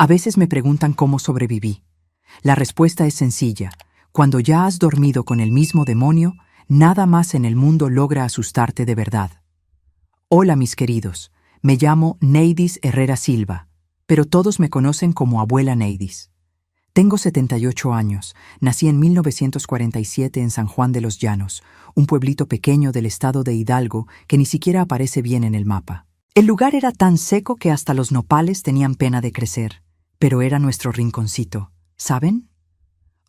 A veces me preguntan cómo sobreviví. La respuesta es sencilla. Cuando ya has dormido con el mismo demonio, nada más en el mundo logra asustarte de verdad. Hola mis queridos, me llamo Neidis Herrera Silva, pero todos me conocen como Abuela Neidis. Tengo 78 años, nací en 1947 en San Juan de los Llanos, un pueblito pequeño del estado de Hidalgo que ni siquiera aparece bien en el mapa. El lugar era tan seco que hasta los nopales tenían pena de crecer, pero era nuestro rinconcito, ¿saben?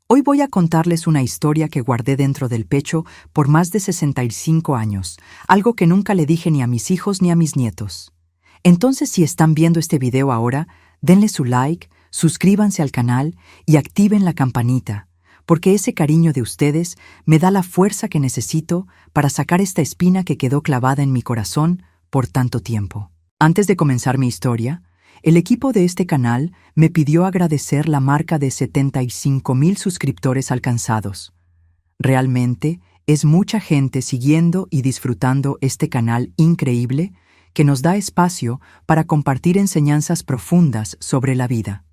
Hoy voy a contarles una historia que guardé dentro del pecho por más de 65 años, algo que nunca le dije ni a mis hijos ni a mis nietos. Entonces, si están viendo este video ahora, denle su like, suscríbanse al canal y activen la campanita, porque ese cariño de ustedes me da la fuerza que necesito para sacar esta espina que quedó clavada en mi corazón por tanto tiempo. Antes de comenzar mi historia, el equipo de este canal me pidió agradecer la marca de 75,000 suscriptores alcanzados. Realmente es mucha gente siguiendo y disfrutando este canal increíble que nos da espacio para compartir enseñanzas profundas sobre la vida.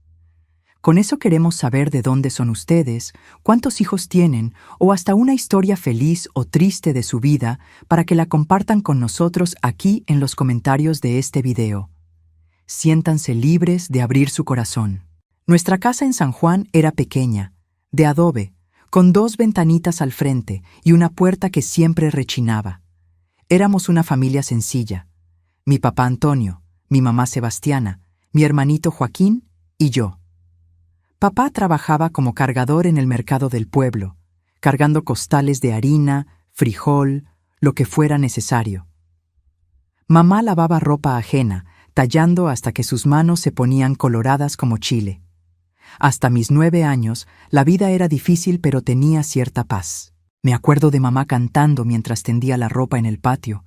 Con eso queremos saber de dónde son ustedes, cuántos hijos tienen o hasta una historia feliz o triste de su vida para que la compartan con nosotros aquí en los comentarios de este video. Siéntanse libres de abrir su corazón. Nuestra casa en San Juan era pequeña, de adobe, con 2 ventanitas al frente y una puerta que siempre rechinaba. Éramos una familia sencilla. Mi papá Antonio, mi mamá Sebastiana, mi hermanito Joaquín y yo. Papá trabajaba como cargador en el mercado del pueblo, cargando costales de harina, frijol, lo que fuera necesario. Mamá lavaba ropa ajena, tallando hasta que sus manos se ponían coloradas como chile. Hasta mis 9 años, la vida era difícil pero tenía cierta paz. Me acuerdo de mamá cantando mientras tendía la ropa en el patio,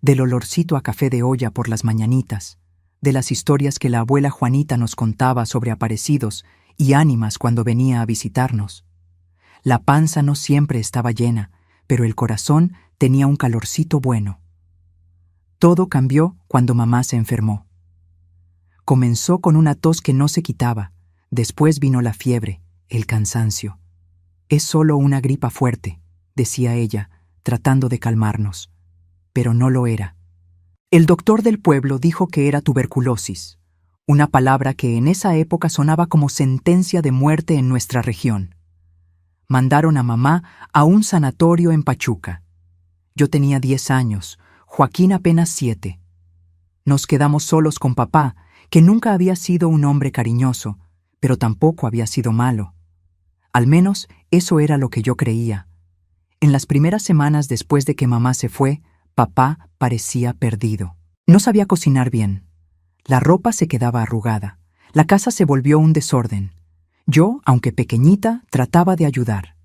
del olorcito a café de olla por las mañanitas, de las historias que la abuela Juanita nos contaba sobre aparecidos y ánimas cuando venía a visitarnos. La panza no siempre estaba llena, pero el corazón tenía un calorcito bueno. Todo cambió cuando mamá se enfermó. Comenzó con una tos que no se quitaba, después vino la fiebre, el cansancio. Es solo una gripa fuerte, decía ella, tratando de calmarnos. Pero no lo era. El doctor del pueblo dijo que era tuberculosis, una palabra que en esa época sonaba como sentencia de muerte en nuestra región. Mandaron a mamá a un sanatorio en Pachuca. Yo tenía 10 años, Joaquín apenas 7. Nos quedamos solos con papá, que nunca había sido un hombre cariñoso, pero tampoco había sido malo. Al menos eso era lo que yo creía. En las primeras semanas después de que mamá se fue, papá parecía perdido. No sabía cocinar bien. La ropa se quedaba arrugada. La casa se volvió un desorden. Yo, aunque pequeñita, trataba de ayudar.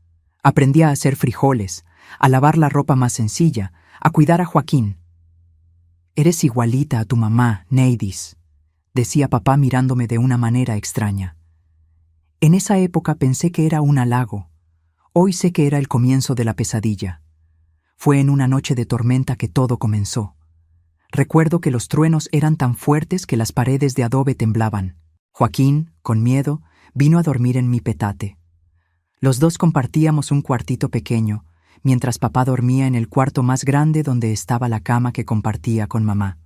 Aprendí a hacer frijoles, a lavar la ropa más sencilla, a cuidar a Joaquín. «Eres igualita a tu mamá, Neidis», decía papá mirándome de una manera extraña. En esa época pensé que era un halago. Hoy sé que era el comienzo de la pesadilla. Fue en una noche de tormenta que todo comenzó. Recuerdo que los truenos eran tan fuertes que las paredes de adobe temblaban. Joaquín, con miedo, vino a dormir en mi petate. Los dos compartíamos un cuartito pequeño, mientras papá dormía en el cuarto más grande donde estaba la cama que compartía con mamá.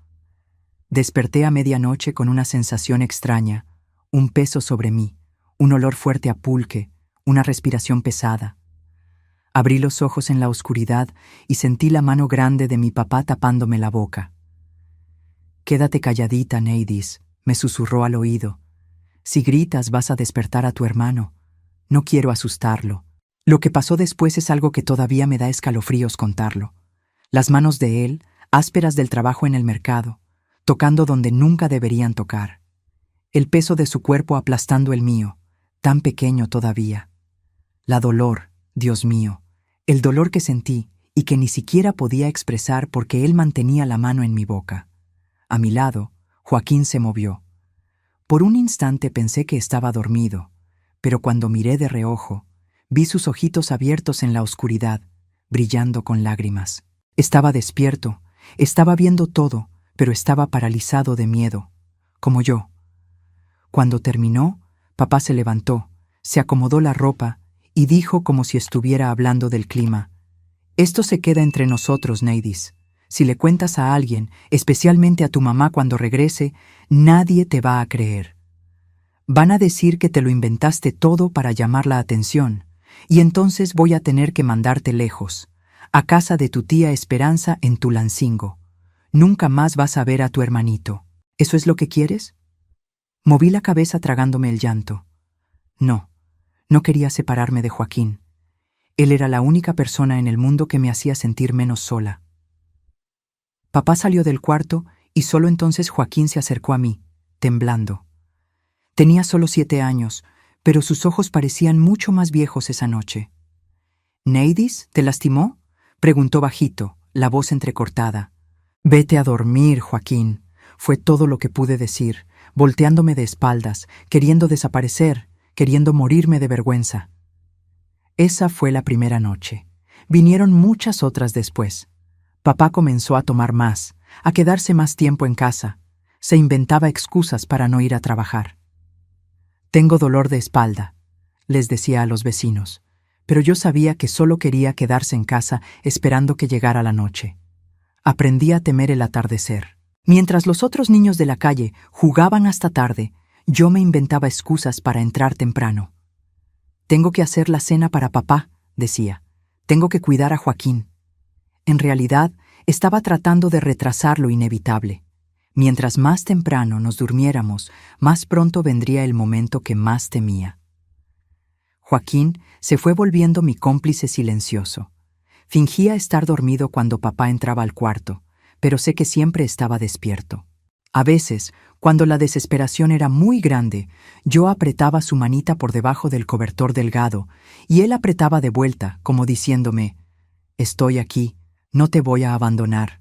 Desperté a medianoche con una sensación extraña, un peso sobre mí, un olor fuerte a pulque, una respiración pesada. Abrí los ojos en la oscuridad y sentí la mano grande de mi papá tapándome la boca. «Quédate calladita, Neidis», me susurró al oído. «Si gritas vas a despertar a tu hermano. No quiero asustarlo». Lo que pasó después es algo que todavía me da escalofríos contarlo. Las manos de él, ásperas del trabajo en el mercado, tocando donde nunca deberían tocar. El peso de su cuerpo aplastando el mío, tan pequeño todavía. La dolor, Dios mío, el dolor que sentí y que ni siquiera podía expresar porque él mantenía la mano en mi boca. A mi lado, Joaquín se movió. Por un instante pensé que estaba dormido, pero cuando miré de reojo, vi sus ojitos abiertos en la oscuridad, brillando con lágrimas. Estaba despierto, estaba viendo todo, pero estaba paralizado de miedo, como yo. Cuando terminó, papá se levantó, se acomodó la ropa y dijo como si estuviera hablando del clima: «Esto se queda entre nosotros, Neidis. Si le cuentas a alguien, especialmente a tu mamá cuando regrese, nadie te va a creer. Van a decir que te lo inventaste todo para llamar la atención, y entonces voy a tener que mandarte lejos, a casa de tu tía Esperanza en Tulancingo. Nunca más vas a ver a tu hermanito. ¿Eso es lo que quieres?». Moví la cabeza tragándome el llanto. No, no quería separarme de Joaquín. Él era la única persona en el mundo que me hacía sentir menos sola. Papá salió del cuarto y solo entonces Joaquín se acercó a mí, temblando. Tenía solo 7 años, pero sus ojos parecían mucho más viejos esa noche. «¿Neidis, te lastimó?», preguntó bajito, la voz entrecortada. «Vete a dormir, Joaquín», fue todo lo que pude decir, volteándome de espaldas, queriendo desaparecer, queriendo morirme de vergüenza. Esa fue la primera noche. Vinieron muchas otras después. Papá comenzó a tomar más, a quedarse más tiempo en casa. Se inventaba excusas para no ir a trabajar. «Tengo dolor de espalda», les decía a los vecinos, pero yo sabía que solo quería quedarse en casa esperando que llegara la noche. Aprendí a temer el atardecer. Mientras los otros niños de la calle jugaban hasta tarde, yo me inventaba excusas para entrar temprano. «Tengo que hacer la cena para papá», decía. «Tengo que cuidar a Joaquín». En realidad, estaba tratando de retrasar lo inevitable. Mientras más temprano nos durmiéramos, más pronto vendría el momento que más temía. Joaquín se fue volviendo mi cómplice silencioso. Fingía estar dormido cuando papá entraba al cuarto, pero sé que siempre estaba despierto. A veces, cuando la desesperación era muy grande, yo apretaba su manita por debajo del cobertor delgado, y él apretaba de vuelta, como diciéndome: «Estoy aquí, no te voy a abandonar».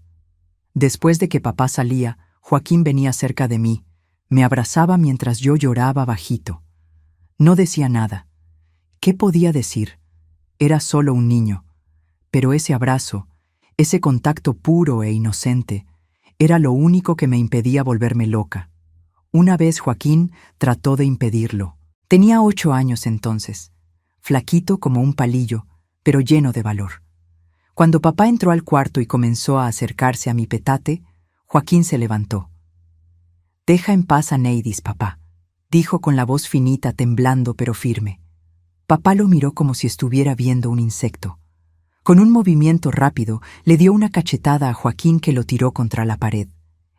Después de que papá salía, Joaquín venía cerca de mí, me abrazaba mientras yo lloraba bajito. No decía nada. ¿Qué podía decir? Era solo un niño. Pero ese abrazo, ese contacto puro e inocente, era lo único que me impedía volverme loca. Una vez Joaquín trató de impedirlo. Tenía 8 años entonces, flaquito como un palillo, pero lleno de valor. Cuando papá entró al cuarto y comenzó a acercarse a mi petate, Joaquín se levantó. «Deja en paz a Neidis, papá», dijo con la voz finita, temblando pero firme. Papá lo miró como si estuviera viendo un insecto. Con un movimiento rápido, le dio una cachetada a Joaquín que lo tiró contra la pared.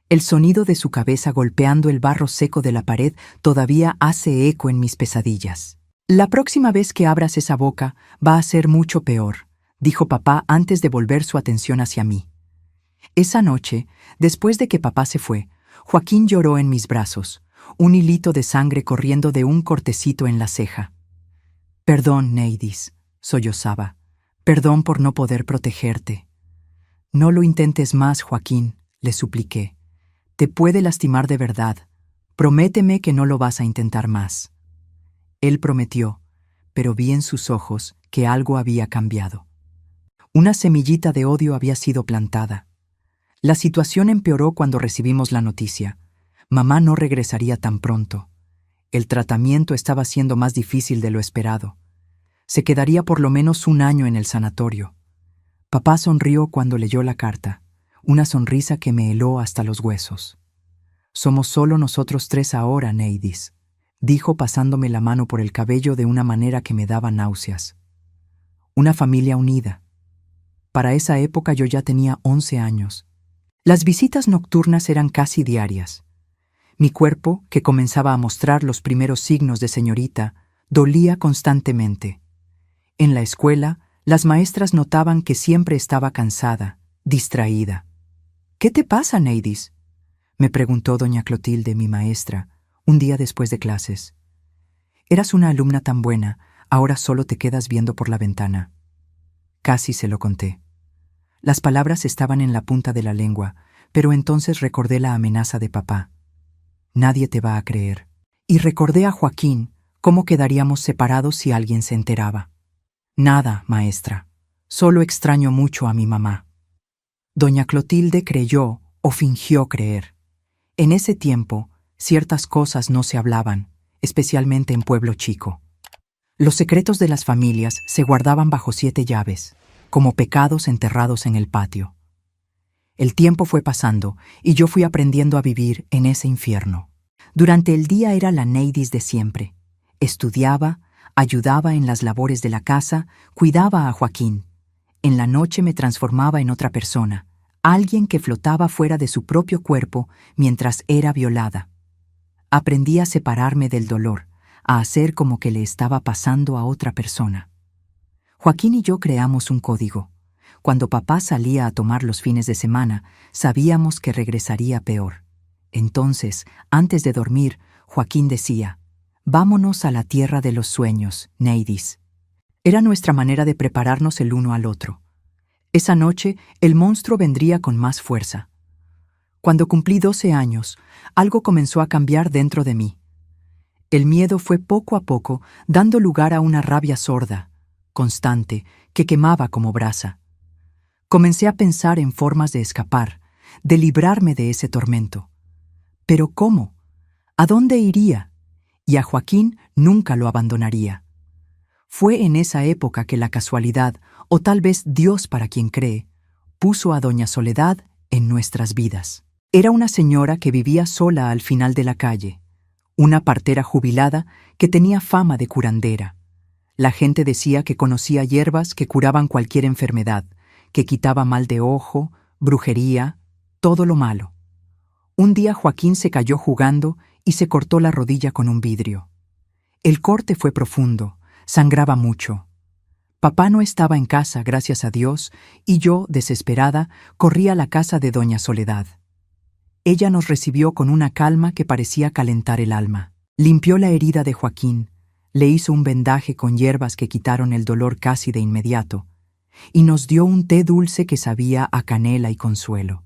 El sonido de su cabeza golpeando el barro seco de la pared todavía hace eco en mis pesadillas. «La próxima vez que abras esa boca va a ser mucho peor», dijo papá antes de volver su atención hacia mí. Esa noche, después de que papá se fue, Joaquín lloró en mis brazos, un hilito de sangre corriendo de un cortecito en la ceja. «Perdón, Neidis», sollozaba. «Perdón por no poder protegerte». «No lo intentes más, Joaquín», le supliqué. «Te puede lastimar de verdad. Prométeme que no lo vas a intentar más». Él prometió, pero vi en sus ojos que algo había cambiado. Una semillita de odio había sido plantada. La situación empeoró cuando recibimos la noticia. Mamá no regresaría tan pronto. El tratamiento estaba siendo más difícil de lo esperado. Se quedaría por lo menos 1 año en el sanatorio. Papá sonrió cuando leyó la carta, una sonrisa que me heló hasta los huesos. «Somos solo nosotros 3 ahora, Neidis», dijo pasándome la mano por el cabello de una manera que me daba náuseas. «Una familia unida». Para esa época yo ya tenía 11 años. Las visitas nocturnas eran casi diarias. Mi cuerpo, que comenzaba a mostrar los primeros signos de señorita, dolía constantemente. En la escuela, las maestras notaban que siempre estaba cansada, distraída. «¿Qué te pasa, Neidis?», me preguntó doña Clotilde, mi maestra, un día después de clases. «Eras una alumna tan buena, ahora solo te quedas viendo por la ventana». Casi se lo conté. Las palabras estaban en la punta de la lengua, pero entonces recordé la amenaza de papá. «Nadie te va a creer». Y recordé a Joaquín, cómo quedaríamos separados si alguien se enteraba. «Nada, maestra. Solo extraño mucho a mi mamá». Doña Clotilde creyó o fingió creer. En ese tiempo, Ciertas cosas no se hablaban, especialmente en pueblo chico. Los secretos de las familias se guardaban bajo 7 llaves, como pecados enterrados en el patio. El tiempo fue pasando y yo fui aprendiendo a vivir en ese infierno. Durante el día era la Neidis de siempre. Estudiaba, ayudaba en las labores de la casa, cuidaba a Joaquín. En la noche me transformaba en otra persona, alguien que flotaba fuera de su propio cuerpo mientras era violada. Aprendí a separarme del dolor, a hacer como que le estaba pasando a otra persona. Joaquín y yo creamos un código. Cuando papá salía a tomar los fines de semana, sabíamos que regresaría peor. Entonces, antes de dormir, Joaquín decía: «Vámonos a la tierra de los sueños, Neidis». Era nuestra manera de prepararnos el uno al otro. Esa noche, el monstruo vendría con más fuerza. Cuando cumplí 12 años, algo comenzó a cambiar dentro de mí. El miedo fue poco a poco dando lugar a una rabia sorda, constante, que quemaba como brasa. Comencé a pensar en formas de escapar, de librarme de ese tormento. ¿Pero cómo? ¿A dónde iría? Y a Joaquín nunca lo abandonaría. Fue en esa época que la casualidad, o tal vez Dios para quien cree, puso a doña Soledad en nuestras vidas. Era una señora que vivía sola al final de la calle, una partera jubilada que tenía fama de curandera. La gente decía que conocía hierbas que curaban cualquier enfermedad, que quitaba mal de ojo, brujería, todo lo malo. Un día Joaquín se cayó jugando y se cortó la rodilla con un vidrio. El corte fue profundo, sangraba mucho. Papá no estaba en casa, gracias a Dios, y yo, desesperada, corrí a la casa de doña Soledad. Ella nos recibió con una calma que parecía calentar el alma. Limpió la herida de Joaquín, le hizo un vendaje con hierbas que quitaron el dolor casi de inmediato, y nos dio un té dulce que sabía a canela y consuelo.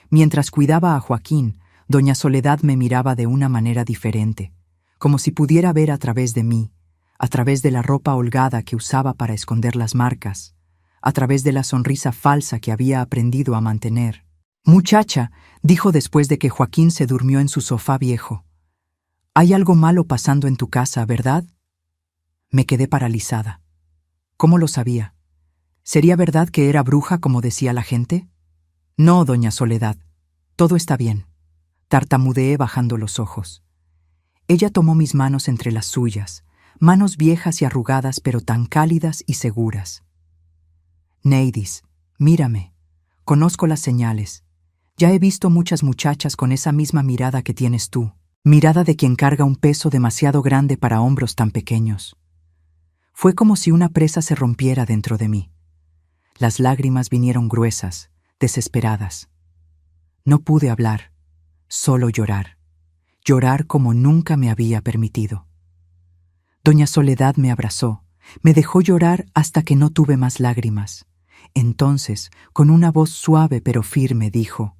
Mientras cuidaba a Joaquín, doña Soledad me miraba de una manera diferente, como si pudiera ver a través de mí, a través de la ropa holgada que usaba para esconder las marcas, a través de la sonrisa falsa que había aprendido a mantener. «Muchacha», dijo después de que Joaquín se durmió en su sofá viejo, «hay algo malo pasando en tu casa, ¿verdad?» Me quedé paralizada. ¿Cómo lo sabía? ¿Sería verdad que era bruja como decía la gente? «No, doña Soledad, todo está bien», tartamudeé bajando los ojos. Ella tomó mis manos entre las suyas, manos viejas y arrugadas pero tan cálidas y seguras. «Neidis, mírame, conozco las señales. Ya he visto muchas muchachas con esa misma mirada que tienes tú, mirada de quien carga un peso demasiado grande para hombros tan pequeños». Fue como si una presa se rompiera dentro de mí. Las lágrimas vinieron gruesas, desesperadas. No pude hablar, solo llorar. Llorar como nunca me había permitido. Doña Soledad me abrazó, me dejó llorar hasta que no tuve más lágrimas. Entonces, con una voz suave pero firme, dijo: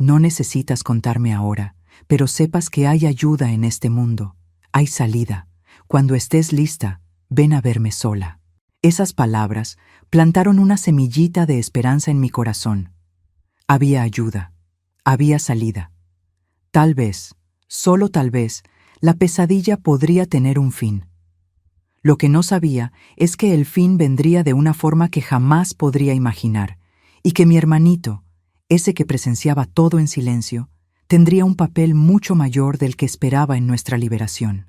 «No necesitas contarme ahora, pero sepas que hay ayuda en este mundo, hay salida. Cuando estés lista, ven a verme sola». Esas palabras plantaron una semillita de esperanza en mi corazón. Había ayuda, había salida. Tal vez, solo tal vez, la pesadilla podría tener un fin. Lo que no sabía es que el fin vendría de una forma que jamás podría imaginar, y que mi hermanito, ese que presenciaba todo en silencio, tendría un papel mucho mayor del que esperaba en nuestra liberación.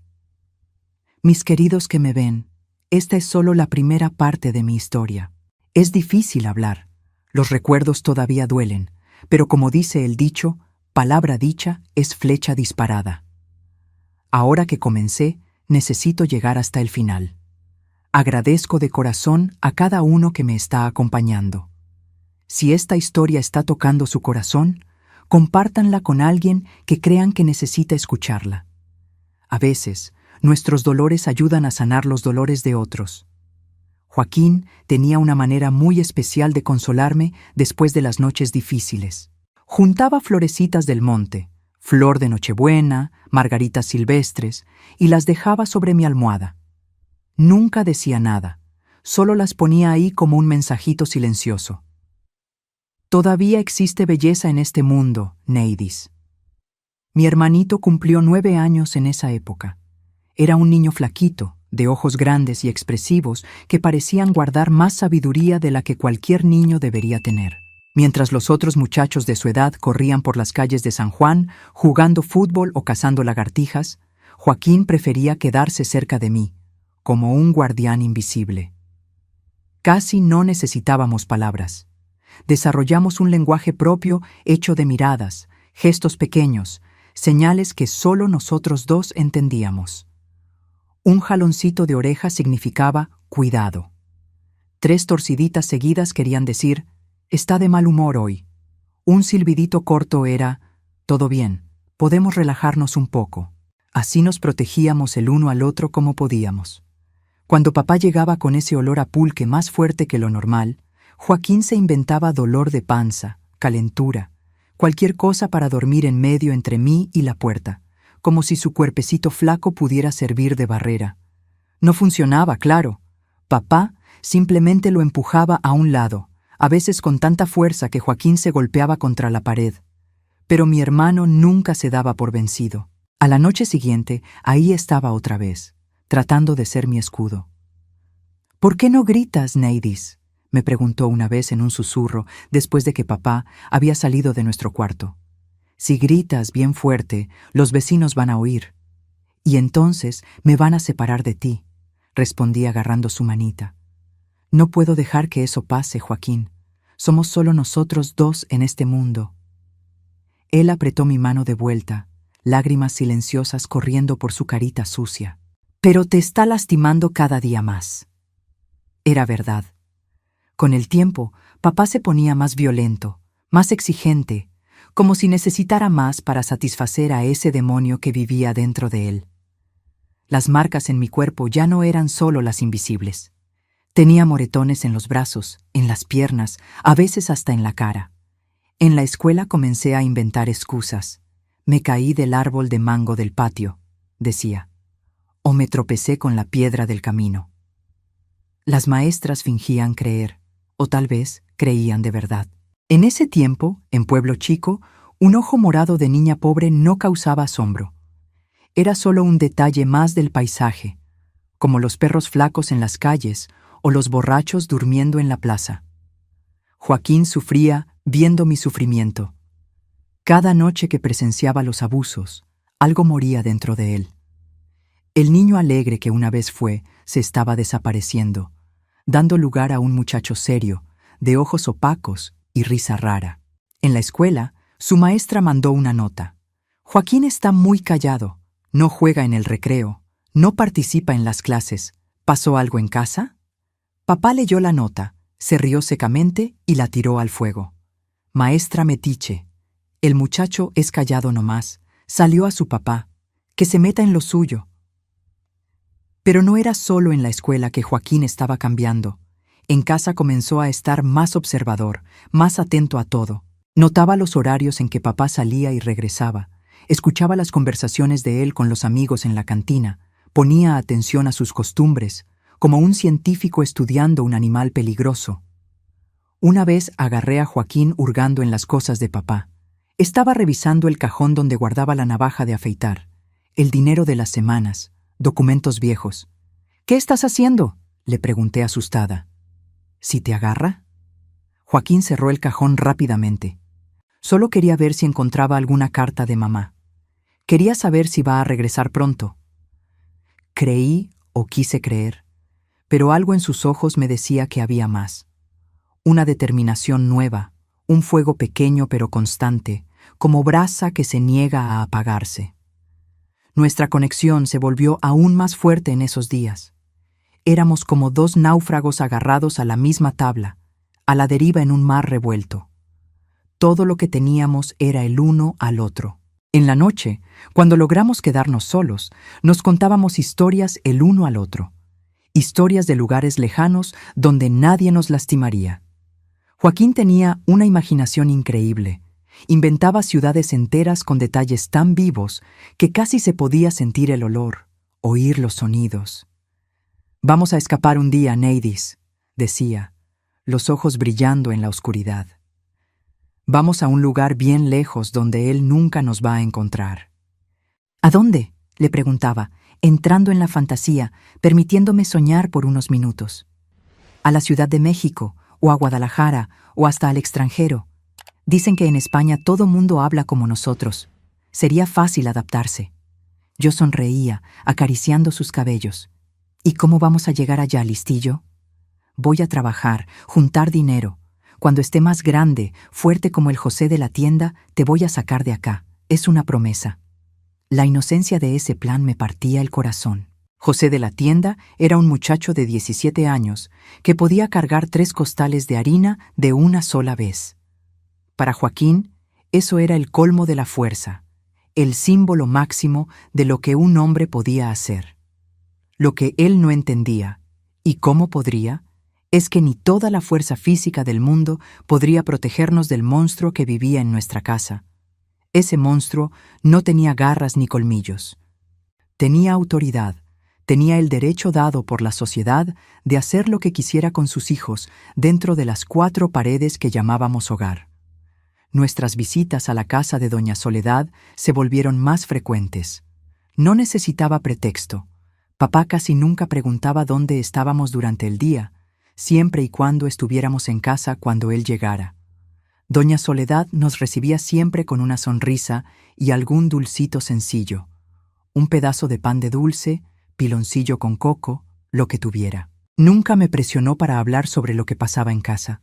Mis queridos que me ven, esta es solo la primera parte de mi historia. Es difícil hablar, los recuerdos todavía duelen, pero como dice el dicho, palabra dicha es flecha disparada. Ahora que comencé, necesito llegar hasta el final. Agradezco de corazón a cada uno que me está acompañando. Si esta historia está tocando su corazón, compártanla con alguien que crean que necesita escucharla. A veces, nuestros dolores ayudan a sanar los dolores de otros. Joaquín tenía una manera muy especial de consolarme después de las noches difíciles. Juntaba florecitas del monte, flor de Nochebuena, margaritas silvestres, y las dejaba sobre mi almohada. Nunca decía nada, solo las ponía ahí como un mensajito silencioso. «Todavía existe belleza en este mundo, Neidis». Mi hermanito cumplió 9 años en esa época. Era un niño flaquito, de ojos grandes y expresivos que parecían guardar más sabiduría de la que cualquier niño debería tener. Mientras los otros muchachos de su edad corrían por las calles de San Juan, jugando fútbol o cazando lagartijas, Joaquín prefería quedarse cerca de mí, como un guardián invisible. Casi no necesitábamos palabras. Desarrollamos un lenguaje propio hecho de miradas, gestos pequeños, señales que solo nosotros dos entendíamos. Un jaloncito de oreja significaba cuidado. 3 torciditas seguidas querían decir, está de mal humor hoy. Un silbidito corto era, todo bien, podemos relajarnos un poco. Así nos protegíamos el uno al otro como podíamos. Cuando papá llegaba con ese olor a pulque más fuerte que lo normal, Joaquín se inventaba dolor de panza, calentura, cualquier cosa para dormir en medio entre mí y la puerta, como si su cuerpecito flaco pudiera servir de barrera. No funcionaba, claro. Papá simplemente lo empujaba a un lado, a veces con tanta fuerza que Joaquín se golpeaba contra la pared. Pero mi hermano nunca se daba por vencido. A la noche siguiente, ahí estaba otra vez, tratando de ser mi escudo. ¿Por qué no gritas, Neidis?, me preguntó una vez en un susurro después de que papá había salido de nuestro cuarto. Si gritas bien fuerte, los vecinos van a oír. Y entonces me van a separar de ti, respondí agarrando su manita. No puedo dejar que eso pase, Joaquín. Somos solo nosotros dos en este mundo. Él apretó mi mano de vuelta, lágrimas silenciosas corriendo por su carita sucia. Pero te está lastimando cada día más. Era verdad. Con el tiempo, papá se ponía más violento, más exigente, como si necesitara más para satisfacer a ese demonio que vivía dentro de él. Las marcas en mi cuerpo ya no eran solo las invisibles. Tenía moretones en los brazos, en las piernas, a veces hasta en la cara. En la escuela comencé a inventar excusas. Me caí del árbol de mango del patio, decía, o me tropecé con la piedra del camino. Las maestras fingían creer, o tal vez creían de verdad. En ese tiempo, en Pueblo Chico, un ojo morado de niña pobre no causaba asombro. Era solo un detalle más del paisaje, como los perros flacos en las calles o los borrachos durmiendo en la plaza. Joaquín sufría viendo mi sufrimiento. Cada noche que presenciaba los abusos, algo moría dentro de él. El niño alegre que una vez fue, se estaba desapareciendo, dando lugar a un muchacho serio, de ojos opacos y risa rara. En la escuela, su maestra mandó una nota. Joaquín está muy callado, no juega en el recreo, no participa en las clases. ¿Pasó algo en casa? Papá leyó la nota, se rió secamente y la tiró al fuego. Maestra metiche. El muchacho es callado nomás. Salió a su papá. Que se meta en lo suyo. Pero no era solo en la escuela que Joaquín estaba cambiando. En casa comenzó a estar más observador, más atento a todo. Notaba los horarios en que papá salía y regresaba. Escuchaba las conversaciones de él con los amigos en la cantina. Ponía atención a sus costumbres, como un científico estudiando un animal peligroso. Una vez agarré a Joaquín hurgando en las cosas de papá. Estaba revisando el cajón donde guardaba la navaja de afeitar, el dinero de las semanas, documentos viejos. ¿Qué estás haciendo?, le pregunté asustada. ¿Si te agarra? Joaquín cerró el cajón rápidamente. Solo quería ver si encontraba alguna carta de mamá. Quería saber si va a regresar pronto. Creí o quise creer, pero algo en sus ojos me decía que había más. Una determinación nueva, un fuego pequeño pero constante, como brasa que se niega a apagarse. Nuestra conexión se volvió aún más fuerte en esos días. Éramos como 2 náufragos agarrados a la misma tabla, a la deriva en un mar revuelto. Todo lo que teníamos era el uno al otro. En la noche, cuando logramos quedarnos solos, nos contábamos historias el uno al otro. Historias de lugares lejanos donde nadie nos lastimaría. Joaquín tenía una imaginación increíble. Inventaba ciudades enteras con detalles tan vivos que casi se podía sentir el olor, oír los sonidos. «Vamos a escapar un día, Neidis», decía, los ojos brillando en la oscuridad. Vamos a un lugar bien lejos donde él nunca nos va a encontrar. ¿A dónde?, le preguntaba, entrando en la fantasía, permitiéndome soñar por unos minutos. A la Ciudad de México, o a Guadalajara, o hasta al extranjero. Dicen que en España todo mundo habla como nosotros. Sería fácil adaptarse. Yo sonreía, acariciando sus cabellos. ¿Y cómo vamos a llegar allá, listillo? Voy a trabajar, juntar dinero. Cuando esté más grande, fuerte como el José de la tienda, te voy a sacar de acá. Es una promesa. La inocencia de ese plan me partía el corazón. José de la tienda era un muchacho de 17 años que podía cargar 3 costales de harina de una sola vez. Para Joaquín, eso era el colmo de la fuerza, el símbolo máximo de lo que un hombre podía hacer. Lo que él no entendía, y cómo podría, es que ni toda la fuerza física del mundo podría protegernos del monstruo que vivía en nuestra casa. Ese monstruo no tenía garras ni colmillos. Tenía autoridad, tenía el derecho dado por la sociedad de hacer lo que quisiera con sus hijos dentro de las 4 paredes que llamábamos hogar. Nuestras visitas a la casa de doña Soledad se volvieron más frecuentes. No necesitaba pretexto. Papá casi nunca preguntaba dónde estábamos durante el día, siempre y cuando estuviéramos en casa cuando él llegara. Doña Soledad nos recibía siempre con una sonrisa y algún dulcito sencillo. Un pedazo de pan de dulce, piloncillo con coco, lo que tuviera. Nunca me presionó para hablar sobre lo que pasaba en casa.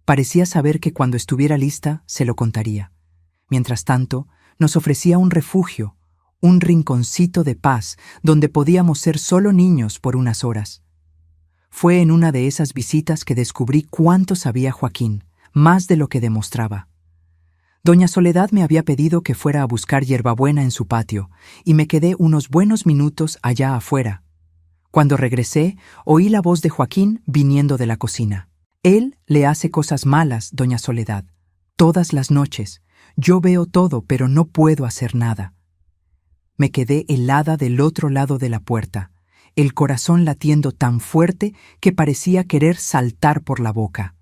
Parecía saber que cuando estuviera lista se lo contaría. Mientras tanto, nos ofrecía un refugio, un rinconcito de paz donde podíamos ser solo niños por unas horas. Fue en una de esas visitas que descubrí cuánto sabía Joaquín, más de lo que demostraba. Doña Soledad me había pedido que fuera a buscar hierbabuena en su patio, y me quedé unos buenos minutos allá afuera. Cuando regresé, oí la voz de Joaquín viniendo de la cocina. Él le hace cosas malas, doña Soledad. Todas las noches. Yo veo todo, pero no puedo hacer nada. Me quedé helada del otro lado de la puerta, el corazón latiendo tan fuerte que parecía querer saltar por la boca.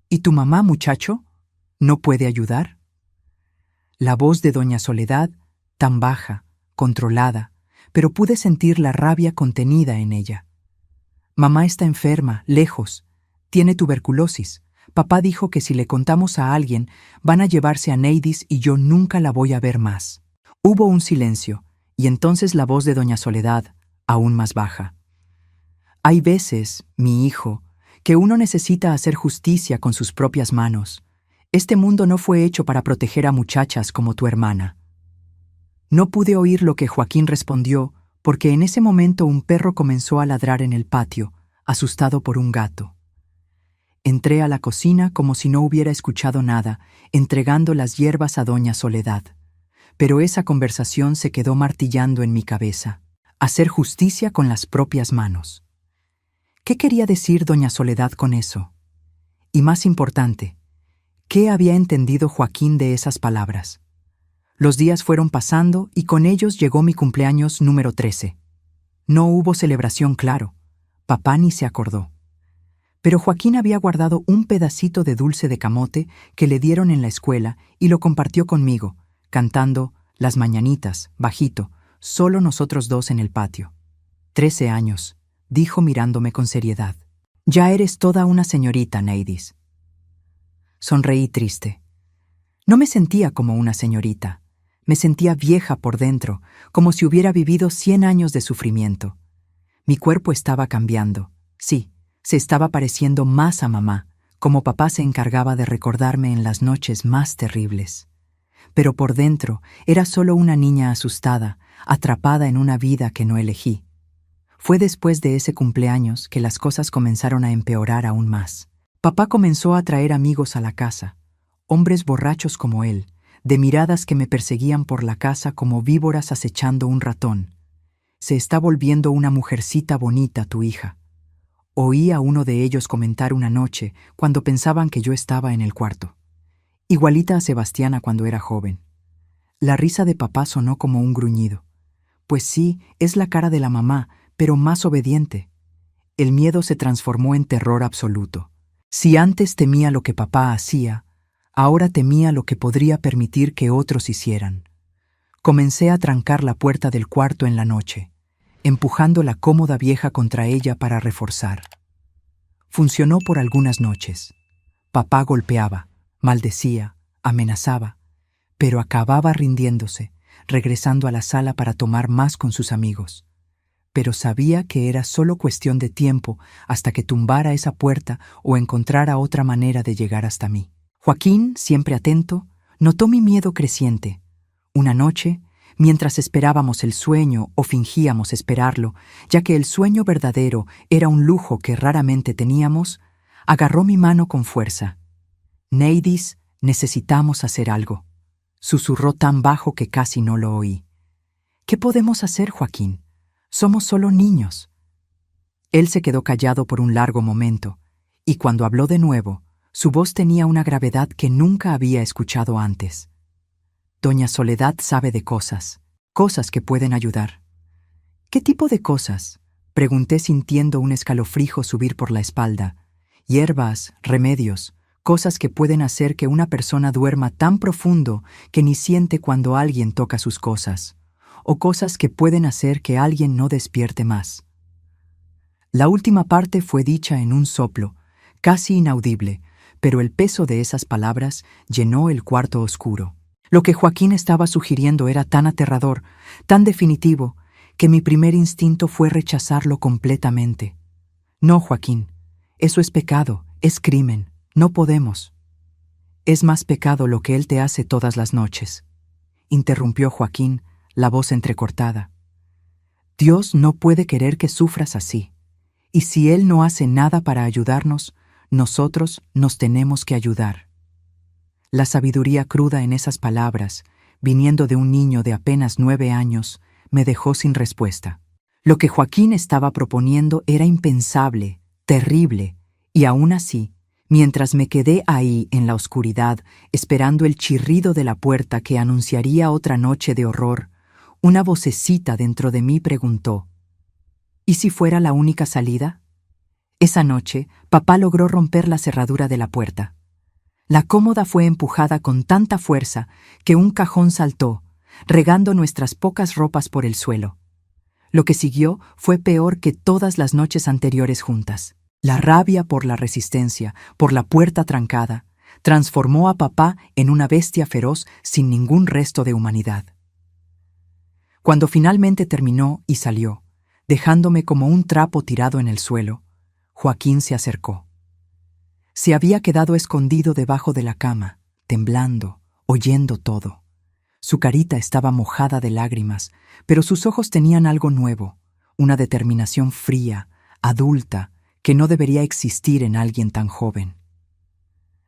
¿Y tu mamá, muchacho? ¿No puede ayudar? La voz de doña Soledad, tan baja, controlada, pero pude sentir la rabia contenida en ella. Mamá está enferma, lejos. Tiene tuberculosis. Papá dijo que si le contamos a alguien, van a llevarse a Neidis y yo nunca la voy a ver más. Hubo un silencio, y entonces la voz de doña Soledad, aún más baja. Hay veces, mi hijo, que uno necesita hacer justicia con sus propias manos. Este mundo no fue hecho para proteger a muchachas como tu hermana. No pude oír lo que Joaquín respondió, porque en ese momento un perro comenzó a ladrar en el patio, asustado por un gato. Entré a la cocina como si no hubiera escuchado nada, entregando las hierbas a doña Soledad. Pero esa conversación se quedó martillando en mi cabeza. Hacer justicia con las propias manos. ¿Qué quería decir doña Soledad con eso? Y más importante, ¿qué había entendido Joaquín de esas palabras? Los días fueron pasando y con ellos llegó mi cumpleaños número 13. No hubo celebración, claro. Papá ni se acordó. Pero Joaquín había guardado un pedacito de dulce de camote que le dieron en la escuela y lo compartió conmigo, cantando Las mañanitas, bajito, solo nosotros 2 en el patio. 13 años. Dijo mirándome con seriedad. Ya eres toda una señorita, Neidis. Sonreí triste. No me sentía como una señorita. Me sentía vieja por dentro, como si hubiera vivido 100 años de sufrimiento. Mi cuerpo estaba cambiando. Sí, se estaba pareciendo más a mamá, como papá se encargaba de recordarme en las noches más terribles. Pero por dentro era solo una niña asustada, atrapada en una vida que no elegí. Fue después de ese cumpleaños que las cosas comenzaron a empeorar aún más. Papá comenzó a traer amigos a la casa, hombres borrachos como él, de miradas que me perseguían por la casa como víboras acechando un ratón. Se está volviendo una mujercita bonita tu hija. Oí a uno de ellos comentar una noche cuando pensaban que yo estaba en el cuarto. Igualita a Sebastiana cuando era joven. La risa de papá sonó como un gruñido. Pues sí, es la cara de la mamá, pero más obediente. El miedo se transformó en terror absoluto. Si antes temía lo que papá hacía, Ahora temía lo que podría permitir que otros hicieran. Comencé a trancar la puerta del cuarto en la noche, empujando la cómoda vieja contra ella para reforzar. Funcionó por algunas noches. Papá golpeaba, maldecía, amenazaba, pero acababa rindiéndose, regresando a la sala para tomar más con sus amigos. Pero sabía que era solo cuestión de tiempo hasta que tumbara esa puerta o encontrara otra manera de llegar hasta mí. Joaquín, siempre atento, notó mi miedo creciente. Una noche, mientras esperábamos el sueño o fingíamos esperarlo, ya que el sueño verdadero era un lujo que raramente teníamos, agarró mi mano con fuerza. «Neidis, necesitamos hacer algo», susurró tan bajo que casi no lo oí. «¿Qué podemos hacer, Joaquín? Somos solo niños». Él se quedó callado por un largo momento, y cuando habló de nuevo, su voz tenía una gravedad que nunca había escuchado antes. «Doña Soledad sabe de cosas que pueden ayudar». «¿Qué tipo de cosas?», pregunté sintiendo un escalofrío subir por la espalda. «Hierbas, remedios, cosas que pueden hacer que una persona duerma tan profundo que ni siente cuando alguien toca sus cosas, o cosas que pueden hacer que alguien no despierte más». La última parte fue dicha en un soplo, casi inaudible, pero el peso de esas palabras llenó el cuarto oscuro. Lo que Joaquín estaba sugiriendo era tan aterrador, tan definitivo, que mi primer instinto fue rechazarlo completamente. «No, Joaquín, eso es pecado, es crimen, no podemos». «Es más pecado lo que él te hace todas las noches», interrumpió Joaquín, la voz entrecortada. «Dios no puede querer que sufras así, y si Él no hace nada para ayudarnos, nosotros nos tenemos que ayudar». La sabiduría cruda en esas palabras, viniendo de un niño de apenas 9 años, me dejó sin respuesta. Lo que Joaquín estaba proponiendo era impensable, terrible, y aún así, mientras me quedé ahí en la oscuridad, esperando el chirrido de la puerta que anunciaría otra noche de horror, una vocecita dentro de mí preguntó: ¿y si fuera la única salida? Esa noche, papá logró romper la cerradura de la puerta. La cómoda fue empujada con tanta fuerza que un cajón saltó, regando nuestras pocas ropas por el suelo. Lo que siguió fue peor que todas las noches anteriores juntas. La rabia por la resistencia, por la puerta trancada, transformó a papá en una bestia feroz sin ningún resto de humanidad. Cuando finalmente terminó y salió, dejándome como un trapo tirado en el suelo, Joaquín se acercó. Se había quedado escondido debajo de la cama, temblando, oyendo todo. Su carita estaba mojada de lágrimas, pero sus ojos tenían algo nuevo, una determinación fría, adulta, que no debería existir en alguien tan joven.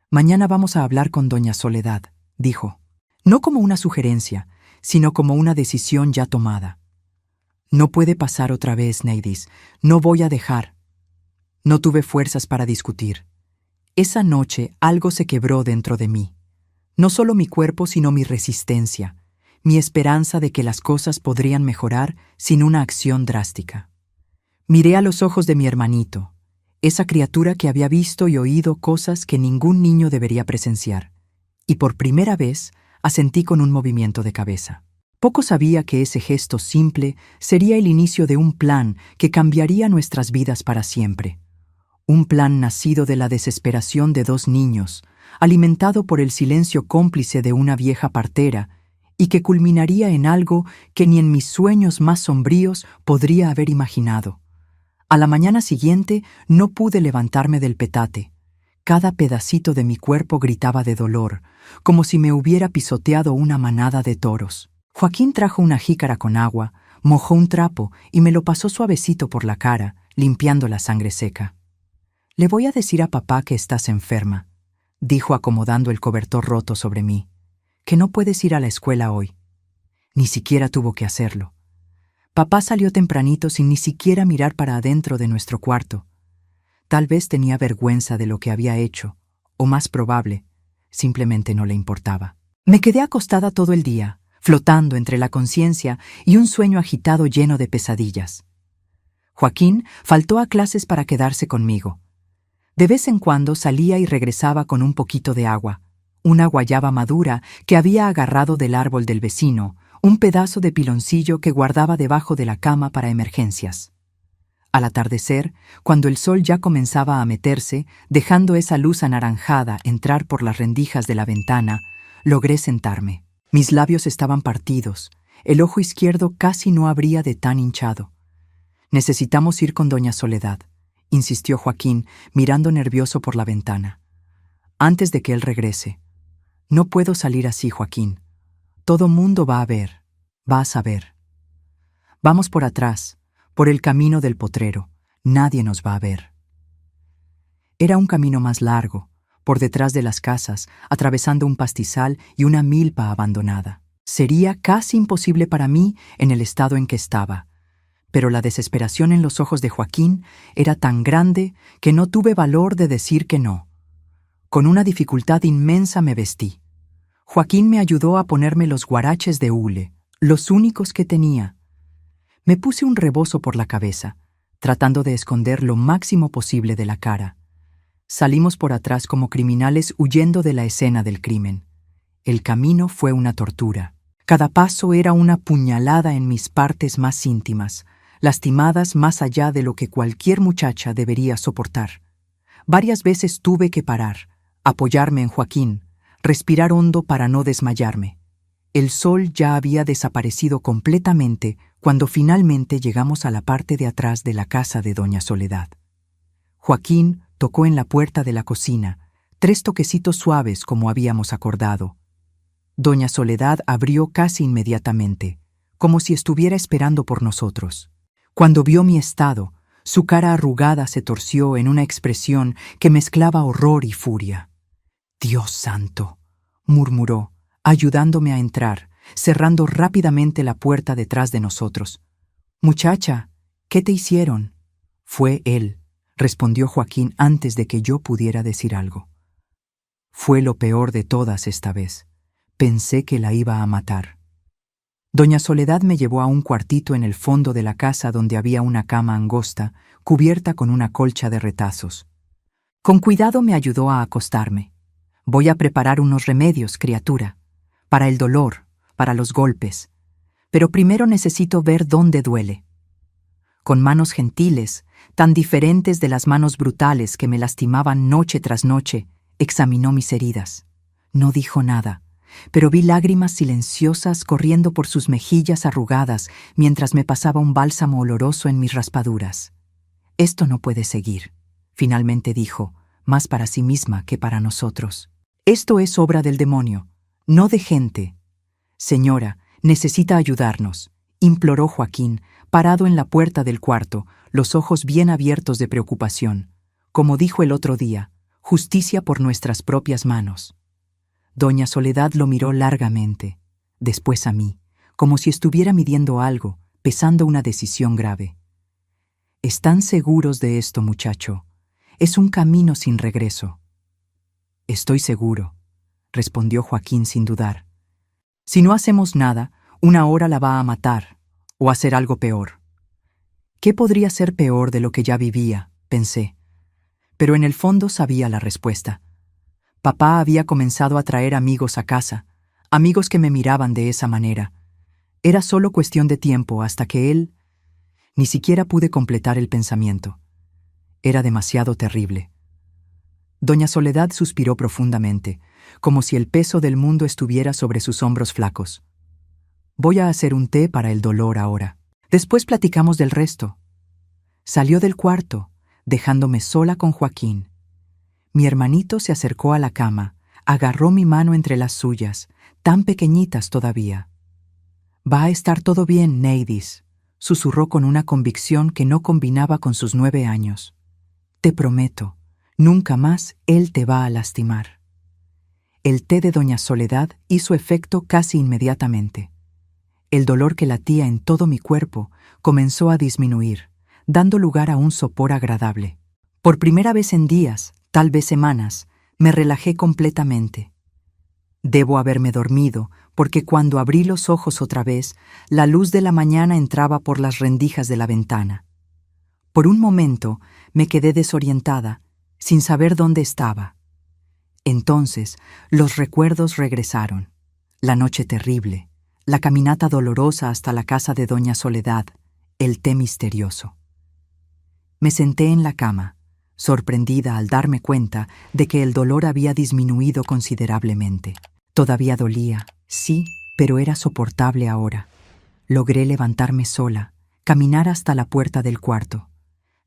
«Mañana vamos a hablar con doña Soledad», dijo, no como una sugerencia, sino como una decisión ya tomada. «No puede pasar otra vez, Neidis, no voy a dejar». No tuve fuerzas para discutir. Esa noche algo se quebró dentro de mí. No solo mi cuerpo, sino mi resistencia, mi esperanza de que las cosas podrían mejorar sin una acción drástica. Miré a los ojos de mi hermanito, esa criatura que había visto y oído cosas que ningún niño debería presenciar, y por primera vez asentí con un movimiento de cabeza. Poco sabía que ese gesto simple sería el inicio de un plan que cambiaría nuestras vidas para siempre. Un plan nacido de la desesperación de 2 niños, alimentado por el silencio cómplice de una vieja partera, y que culminaría en algo que ni en mis sueños más sombríos podría haber imaginado. A la mañana siguiente no pude levantarme del petate. Cada pedacito de mi cuerpo gritaba de dolor, como si me hubiera pisoteado una manada de toros. Joaquín trajo una jícara con agua, mojó un trapo y me lo pasó suavecito por la cara, limpiando la sangre seca. «Le voy a decir a papá que estás enferma», dijo acomodando el cobertor roto sobre mí, «que no puedes ir a la escuela hoy». Ni siquiera tuvo que hacerlo. Papá salió tempranito sin ni siquiera mirar para adentro de nuestro cuarto. Tal vez tenía vergüenza de lo que había hecho, o más probable, simplemente no le importaba. Me quedé acostada todo el día, flotando entre la conciencia y un sueño agitado lleno de pesadillas. Joaquín faltó a clases para quedarse conmigo. De vez en cuando salía y regresaba con un poquito de agua, una guayaba madura que había agarrado del árbol del vecino, un pedazo de piloncillo que guardaba debajo de la cama para emergencias. Al atardecer, cuando el sol ya comenzaba a meterse, dejando esa luz anaranjada entrar por las rendijas de la ventana, logré sentarme. Mis labios estaban partidos, el ojo izquierdo casi no abría de tan hinchado. «Necesitamos ir con doña Soledad», insistió Joaquín, mirando nervioso por la ventana. «Antes de que él regrese. No puedo salir así, Joaquín. Todo mundo va a ver, va a saber. Vamos por atrás, por el camino del potrero. Nadie nos va a ver». Era un camino más largo, por detrás de las casas, atravesando un pastizal y una milpa abandonada. Sería casi imposible para mí en el estado en que estaba, pero la desesperación en los ojos de Joaquín era tan grande que no tuve valor de decir que no. Con una dificultad inmensa me vestí. Joaquín me ayudó a ponerme los guaraches de hule, los únicos que tenía. Me puse un rebozo por la cabeza, tratando de esconder lo máximo posible de la cara. Salimos por atrás como criminales huyendo de la escena del crimen. El camino fue una tortura. Cada paso era una puñalada en mis partes más íntimas, lastimadas más allá de lo que cualquier muchacha debería soportar. Varias veces tuve que parar, apoyarme en Joaquín, respirar hondo para no desmayarme. El sol ya había desaparecido completamente cuando finalmente llegamos a la parte de atrás de la casa de doña Soledad. Joaquín tocó en la puerta de la cocina, 3 toquecitos suaves como habíamos acordado. Doña Soledad abrió casi inmediatamente, como si estuviera esperando por nosotros. Cuando vio mi estado, su cara arrugada se torció en una expresión que mezclaba horror y furia. «Dios santo», murmuró, ayudándome a entrar, cerrando rápidamente la puerta detrás de nosotros. «Muchacha, ¿qué te hicieron?» «Fue él», respondió Joaquín antes de que yo pudiera decir algo. «Fue lo peor de todas esta vez. Pensé que la iba a matar». Doña Soledad me llevó a un cuartito en el fondo de la casa donde había una cama angosta, cubierta con una colcha de retazos. Con cuidado me ayudó a acostarme. «Voy a preparar unos remedios, criatura, para el dolor, para los golpes. Pero primero necesito ver dónde duele». Con manos gentiles, tan diferentes de las manos brutales que me lastimaban noche tras noche, examinó mis heridas. No dijo nada, pero vi lágrimas silenciosas corriendo por sus mejillas arrugadas mientras me pasaba un bálsamo oloroso en mis raspaduras. «Esto no puede seguir», finalmente dijo, más para sí misma que para nosotros. «Esto es obra del demonio, no de gente. Señora, necesita ayudarnos», imploró Joaquín, parado en la puerta del cuarto, los ojos bien abiertos de preocupación. Como dijo el otro día, justicia por nuestras propias manos. Doña Soledad lo miró largamente, después a mí, como si estuviera midiendo algo, pesando una decisión grave. «¿Están seguros de esto, muchacho? Es un camino sin regreso». «Estoy seguro», respondió Joaquín sin dudar. «Si no hacemos nada, una hora la va a matar, o hacer algo peor». ¿Qué podría ser peor de lo que ya vivía?, pensé. Pero en el fondo sabía la respuesta. Papá había comenzado a traer amigos a casa, amigos que me miraban de esa manera. Era solo cuestión de tiempo hasta que él... Ni siquiera pude completar el pensamiento. Era demasiado terrible. Doña Soledad suspiró profundamente, como si el peso del mundo estuviera sobre sus hombros flacos. «Voy a hacer un té para el dolor ahora. Después platicamos del resto». Salió del cuarto, dejándome sola con Joaquín. Mi hermanito se acercó a la cama, agarró mi mano entre las suyas, tan pequeñitas todavía. «Va a estar todo bien, Neidis», susurró con una convicción que no combinaba con sus 9 años. «Te prometo, nunca más él te va a lastimar». El té de doña Soledad hizo efecto casi inmediatamente. El dolor que latía en todo mi cuerpo comenzó a disminuir, dando lugar a un sopor agradable. Por primera vez en días, tal vez semanas, me relajé completamente. Debo haberme dormido, porque cuando abrí los ojos otra vez, la luz de la mañana entraba por las rendijas de la ventana. Por un momento me quedé desorientada, sin saber dónde estaba. Entonces, los recuerdos regresaron. La noche terrible, la caminata dolorosa hasta la casa de doña Soledad, el té misterioso. Me senté en la cama, sorprendida al darme cuenta de que el dolor había disminuido considerablemente. Todavía dolía, sí, pero era soportable ahora. Logré levantarme sola, caminar hasta la puerta del cuarto.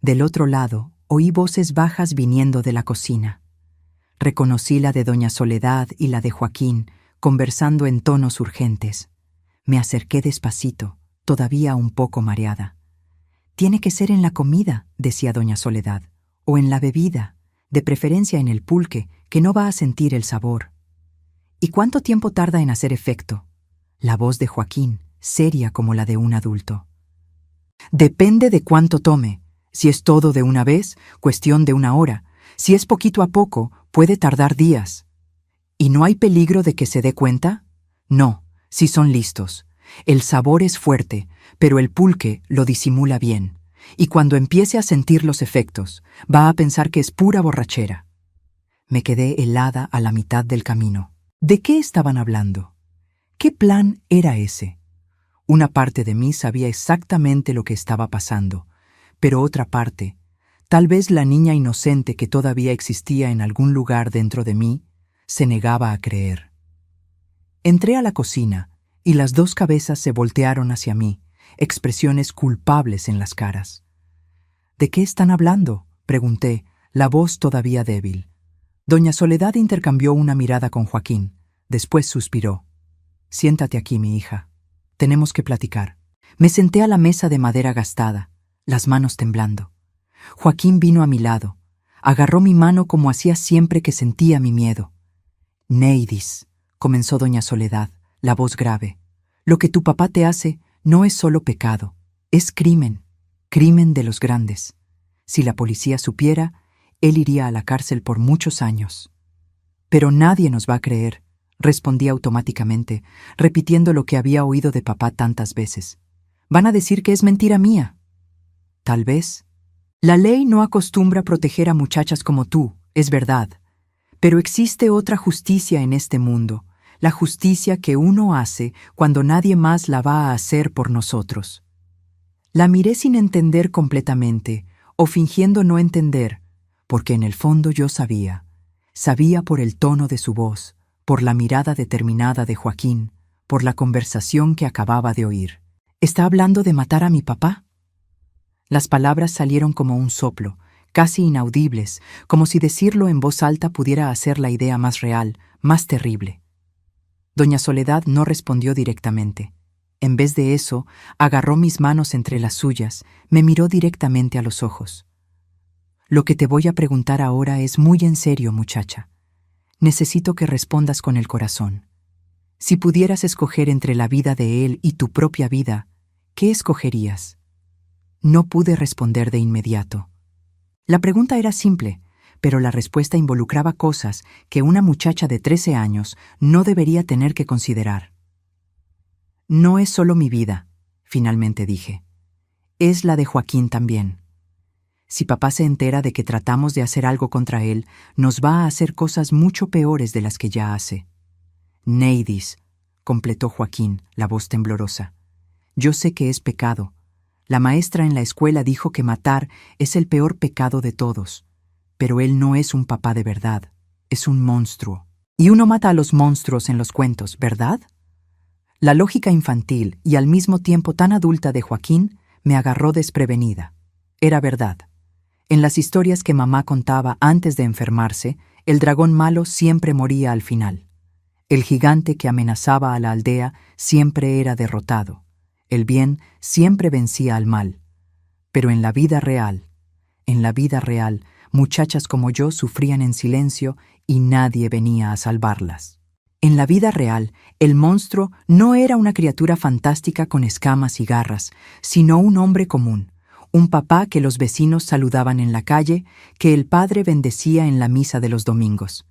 Del otro lado, oí voces bajas viniendo de la cocina. Reconocí la de doña Soledad y la de Joaquín, conversando en tonos urgentes. Me acerqué despacito, todavía un poco mareada. «Tiene que ser en la comida», decía doña Soledad, «o en la bebida, de preferencia en el pulque, que no va a sentir el sabor». «¿Y cuánto tiempo tarda en hacer efecto?». La voz de Joaquín, seria como la de un adulto. «Depende de cuánto tome. Si es todo de una vez, cuestión de una hora. Si es poquito a poco, puede tardar días». «¿Y no hay peligro de que se dé cuenta?». «No, si son listos. El sabor es fuerte, pero el pulque lo disimula bien. Y cuando empiece a sentir los efectos, va a pensar que es pura borrachera». Me quedé helada a la mitad del camino. ¿De qué estaban hablando? ¿Qué plan era ese? Una parte de mí sabía exactamente lo que estaba pasando, pero otra parte, tal vez la niña inocente que todavía existía en algún lugar dentro de mí, se negaba a creer. Entré a la cocina y las dos cabezas se voltearon hacia mí, expresiones culpables en las caras. «¿De qué están hablando?», pregunté, la voz todavía débil. Doña Soledad intercambió una mirada con Joaquín. Después suspiró. «Siéntate aquí, mi hija. Tenemos que platicar». Me senté a la mesa de madera gastada, las manos temblando. Joaquín vino a mi lado. Agarró mi mano como hacía siempre que sentía mi miedo. «Neidis», comenzó doña Soledad, la voz grave, «lo que tu papá te hace no es solo pecado, es crimen, crimen de los grandes. Si la policía supiera, él iría a la cárcel por muchos años». «Pero nadie nos va a creer», respondí automáticamente, repitiendo lo que había oído de papá tantas veces. «Van a decir que es mentira mía». «Tal vez. La ley no acostumbra proteger a muchachas como tú, es verdad. Pero existe otra justicia en este mundo, la justicia que uno hace cuando nadie más la va a hacer por nosotros». La miré sin entender completamente, o fingiendo no entender, porque en el fondo yo sabía por el tono de su voz, por la mirada determinada de Joaquín, por la conversación que acababa de oír. «¿Está hablando de matar a mi papá?». Las palabras salieron como un soplo, casi inaudibles, como si decirlo en voz alta pudiera hacer la idea más real, más terrible. Doña Soledad no respondió directamente. En vez de eso, agarró mis manos entre las suyas, me miró directamente a los ojos. «Lo que te voy a preguntar ahora es muy en serio, muchacha. Necesito que respondas con el corazón. Si pudieras escoger entre la vida de él y tu propia vida, ¿qué escogerías?». No pude responder de inmediato. La pregunta era simple, pero la respuesta involucraba cosas que una muchacha de 13 años no debería tener que considerar. «No es solo mi vida», finalmente dije. «Es la de Joaquín también. Si papá se entera de que tratamos de hacer algo contra él, nos va a hacer cosas mucho peores de las que ya hace». «Neidis», completó Joaquín, la voz temblorosa. «Yo sé que es pecado. La maestra en la escuela dijo que matar es el peor pecado de todos. Pero él no es un papá de verdad, es un monstruo. Y uno mata a los monstruos en los cuentos, ¿verdad?». La lógica infantil y al mismo tiempo tan adulta de Joaquín me agarró desprevenida. Era verdad. En las historias que mamá contaba antes de enfermarse, el dragón malo siempre moría al final. El gigante que amenazaba a la aldea siempre era derrotado. El bien siempre vencía al mal. Pero en la vida real, muchachas como yo sufrían en silencio y nadie venía a salvarlas. En la vida real, el monstruo no era una criatura fantástica con escamas y garras, sino un hombre común, un papá que los vecinos saludaban en la calle, que el padre bendecía en la misa de los domingos.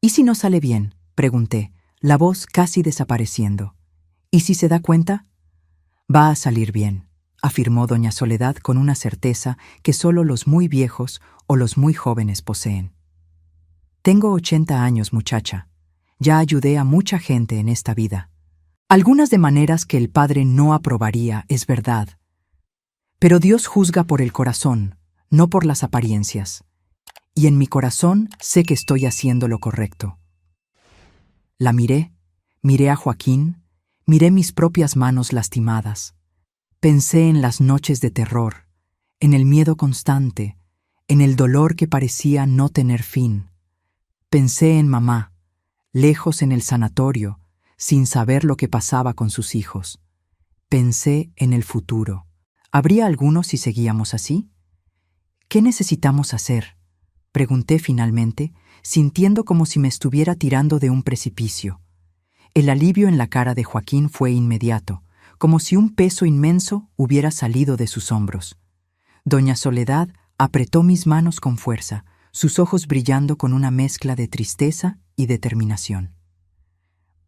«¿Y si no sale bien?», pregunté, la voz casi desapareciendo. «¿Y si se da cuenta?». «Va a salir bien», afirmó doña Soledad con una certeza que solo los muy viejos o los muy jóvenes poseen. Tengo 80 años, muchacha. Ya ayudé a mucha gente en esta vida. Algunas de maneras que el Padre no aprobaría, es verdad. Pero Dios juzga por el corazón, no por las apariencias. Y en mi corazón sé que estoy haciendo lo correcto. La miré a Joaquín, miré mis propias manos lastimadas. Pensé en las noches de terror, en el miedo constante, en el dolor que parecía no tener fin. Pensé en mamá, lejos en el sanatorio, sin saber lo que pasaba con sus hijos. Pensé en el futuro. ¿Habría alguno si seguíamos así? ¿Qué necesitamos hacer?, pregunté finalmente, sintiendo como si me estuviera tirando de un precipicio. El alivio en la cara de Joaquín fue inmediato, como si un peso inmenso hubiera salido de sus hombros. Doña Soledad apretó mis manos con fuerza, sus ojos brillando con una mezcla de tristeza y determinación.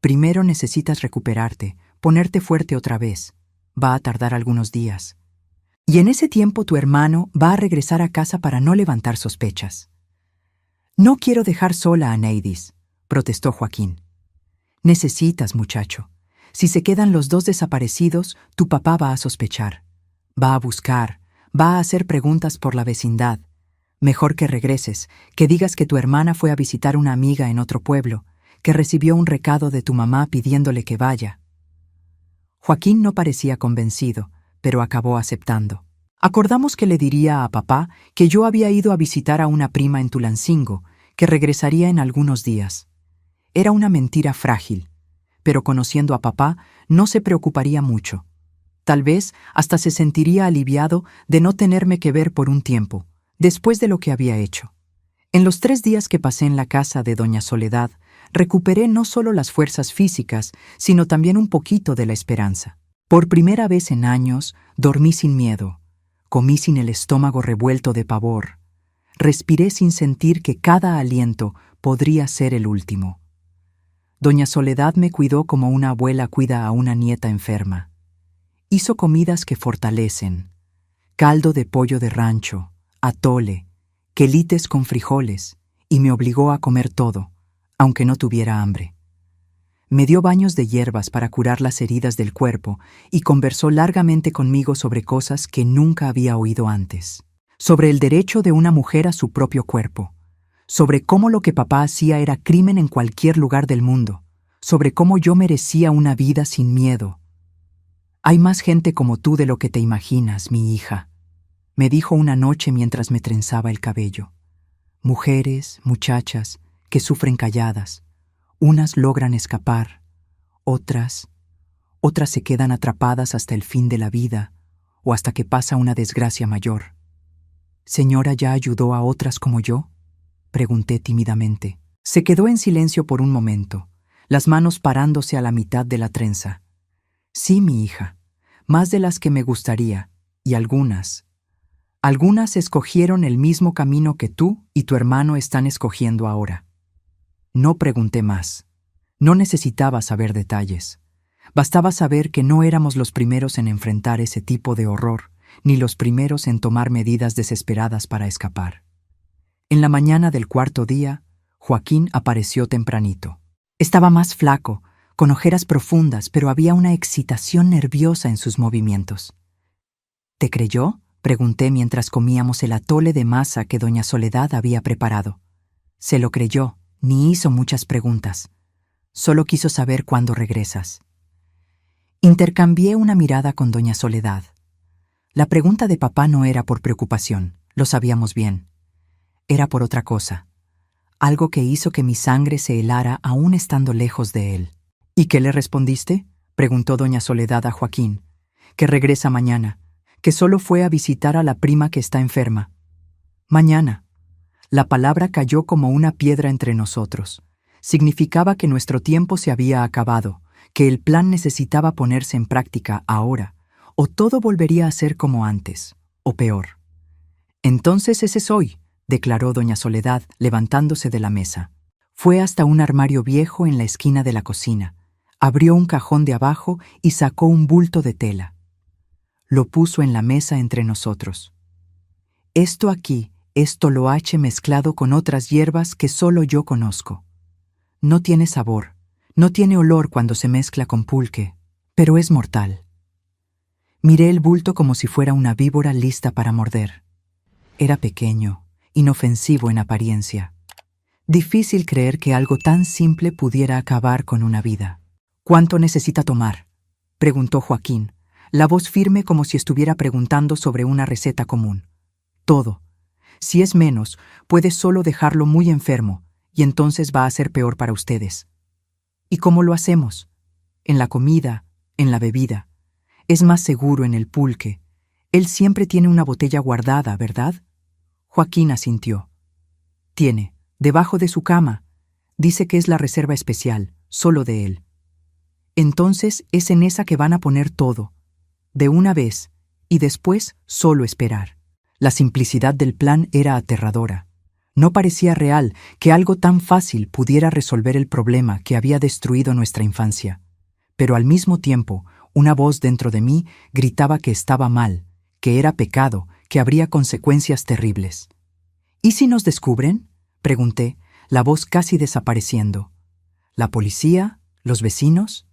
Primero necesitas recuperarte, ponerte fuerte otra vez. Va a tardar algunos días. Y en ese tiempo tu hermano va a regresar a casa para no levantar sospechas. No quiero dejar sola a Neidis, protestó Joaquín. Necesitas, muchacho. Si se quedan los dos desaparecidos, tu papá va a sospechar. Va a buscar, va a hacer preguntas por la vecindad. Mejor que regreses, que digas que tu hermana fue a visitar una amiga en otro pueblo, que recibió un recado de tu mamá pidiéndole que vaya. Joaquín no parecía convencido, pero acabó aceptando. Acordamos que le diría a papá que yo había ido a visitar a una prima en Tulancingo, que regresaría en algunos días. Era una mentira frágil, pero conociendo a papá no se preocuparía mucho. Tal vez hasta se sentiría aliviado de no tenerme que ver por un tiempo, después de lo que había hecho. En los 3 días que pasé en la casa de doña Soledad, recuperé no solo las fuerzas físicas, sino también un poquito de la esperanza. Por primera vez en años, dormí sin miedo. Comí sin el estómago revuelto de pavor. Respiré sin sentir que cada aliento podría ser el último. Doña Soledad me cuidó como una abuela cuida a una nieta enferma. Hizo comidas que fortalecen: caldo de pollo de rancho, atole, quelites con frijoles, y me obligó a comer todo, aunque no tuviera hambre. Me dio baños de hierbas para curar las heridas del cuerpo y conversó largamente conmigo sobre cosas que nunca había oído antes. Sobre el derecho de una mujer a su propio cuerpo. Sobre cómo lo que papá hacía era crimen en cualquier lugar del mundo. Sobre cómo yo merecía una vida sin miedo. Hay más gente como tú de lo que te imaginas, mi hija, me dijo una noche mientras me trenzaba el cabello. Mujeres, muchachas, que sufren calladas. Unas logran escapar, otras se quedan atrapadas hasta el fin de la vida o hasta que pasa una desgracia mayor. ¿Señora ya ayudó a otras como yo?, pregunté tímidamente. Se quedó en silencio por un momento, las manos parándose a la mitad de la trenza. Sí, mi hija, más de las que me gustaría, y algunas escogieron el mismo camino que tú y tu hermano están escogiendo ahora. No pregunté más. No necesitaba saber detalles. Bastaba saber que no éramos los primeros en enfrentar ese tipo de horror, ni los primeros en tomar medidas desesperadas para escapar. En la mañana del 4.º día, Joaquín apareció tempranito. Estaba más flaco, con ojeras profundas, pero había una excitación nerviosa en sus movimientos. ¿Te creyó?, pregunté mientras comíamos el atole de masa que doña Soledad había preparado. Se lo creyó. Ni hizo muchas preguntas. Solo quiso saber cuándo regresas. Intercambié una mirada con doña Soledad. La pregunta de papá no era por preocupación, lo sabíamos bien. Era por otra cosa. Algo que hizo que mi sangre se helara aún estando lejos de él. ¿Y qué le respondiste?, preguntó doña Soledad a Joaquín. Que regresa mañana, que solo fue a visitar a la prima que está enferma. Mañana. La palabra cayó como una piedra entre nosotros. Significaba que nuestro tiempo se había acabado, que el plan necesitaba ponerse en práctica ahora, o todo volvería a ser como antes, o peor. Entonces ese soy, declaró doña Soledad, levantándose de la mesa. Fue hasta un armario viejo en la esquina de la cocina, abrió un cajón de abajo y sacó un bulto de tela. Lo puso en la mesa entre nosotros. Esto aquí Es toloache mezclado con otras hierbas que solo yo conozco. No tiene sabor, no tiene olor cuando se mezcla con pulque, pero es mortal. Miré el bulto como si fuera una víbora lista para morder. Era pequeño, inofensivo en apariencia. Difícil creer que algo tan simple pudiera acabar con una vida. ¿Cuánto necesita tomar?, preguntó Joaquín, la voz firme como si estuviera preguntando sobre una receta común. Todo. Si es menos, puede solo dejarlo muy enfermo, y entonces va a ser peor para ustedes. ¿Y cómo lo hacemos? En la comida, en la bebida. Es más seguro en el pulque. Él siempre tiene una botella guardada, ¿verdad? Joaquín asintió. Tiene, debajo de su cama. Dice que es la reserva especial, solo de él. Entonces es en esa que van a poner todo, de una vez, y después solo esperar. La simplicidad del plan era aterradora. No parecía real que algo tan fácil pudiera resolver el problema que había destruido nuestra infancia. Pero al mismo tiempo, una voz dentro de mí gritaba que estaba mal, que era pecado, que habría consecuencias terribles. ¿Y si nos descubren?, pregunté, la voz casi desapareciendo. ¿La policía? ¿Los vecinos?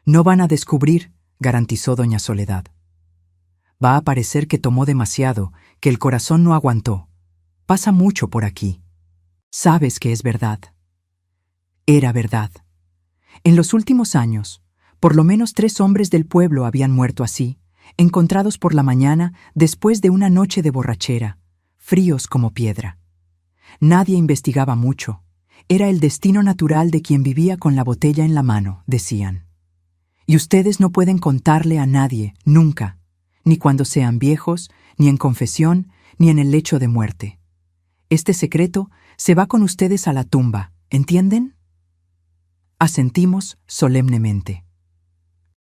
No van a descubrir, garantizó doña Soledad. Va a parecer que tomó demasiado, que el corazón no aguantó. Pasa mucho por aquí. Sabes que es verdad. Era verdad. En los últimos años, por lo menos 3 hombres del pueblo habían muerto así, encontrados por la mañana después de una noche de borrachera, fríos como piedra. Nadie investigaba mucho. Era el destino natural de quien vivía con la botella en la mano, decían. Y ustedes no pueden contarle a nadie, nunca, ni cuando sean viejos, ni en confesión, ni en el lecho de muerte. Este secreto se va con ustedes a la tumba, ¿entienden? Asentimos solemnemente.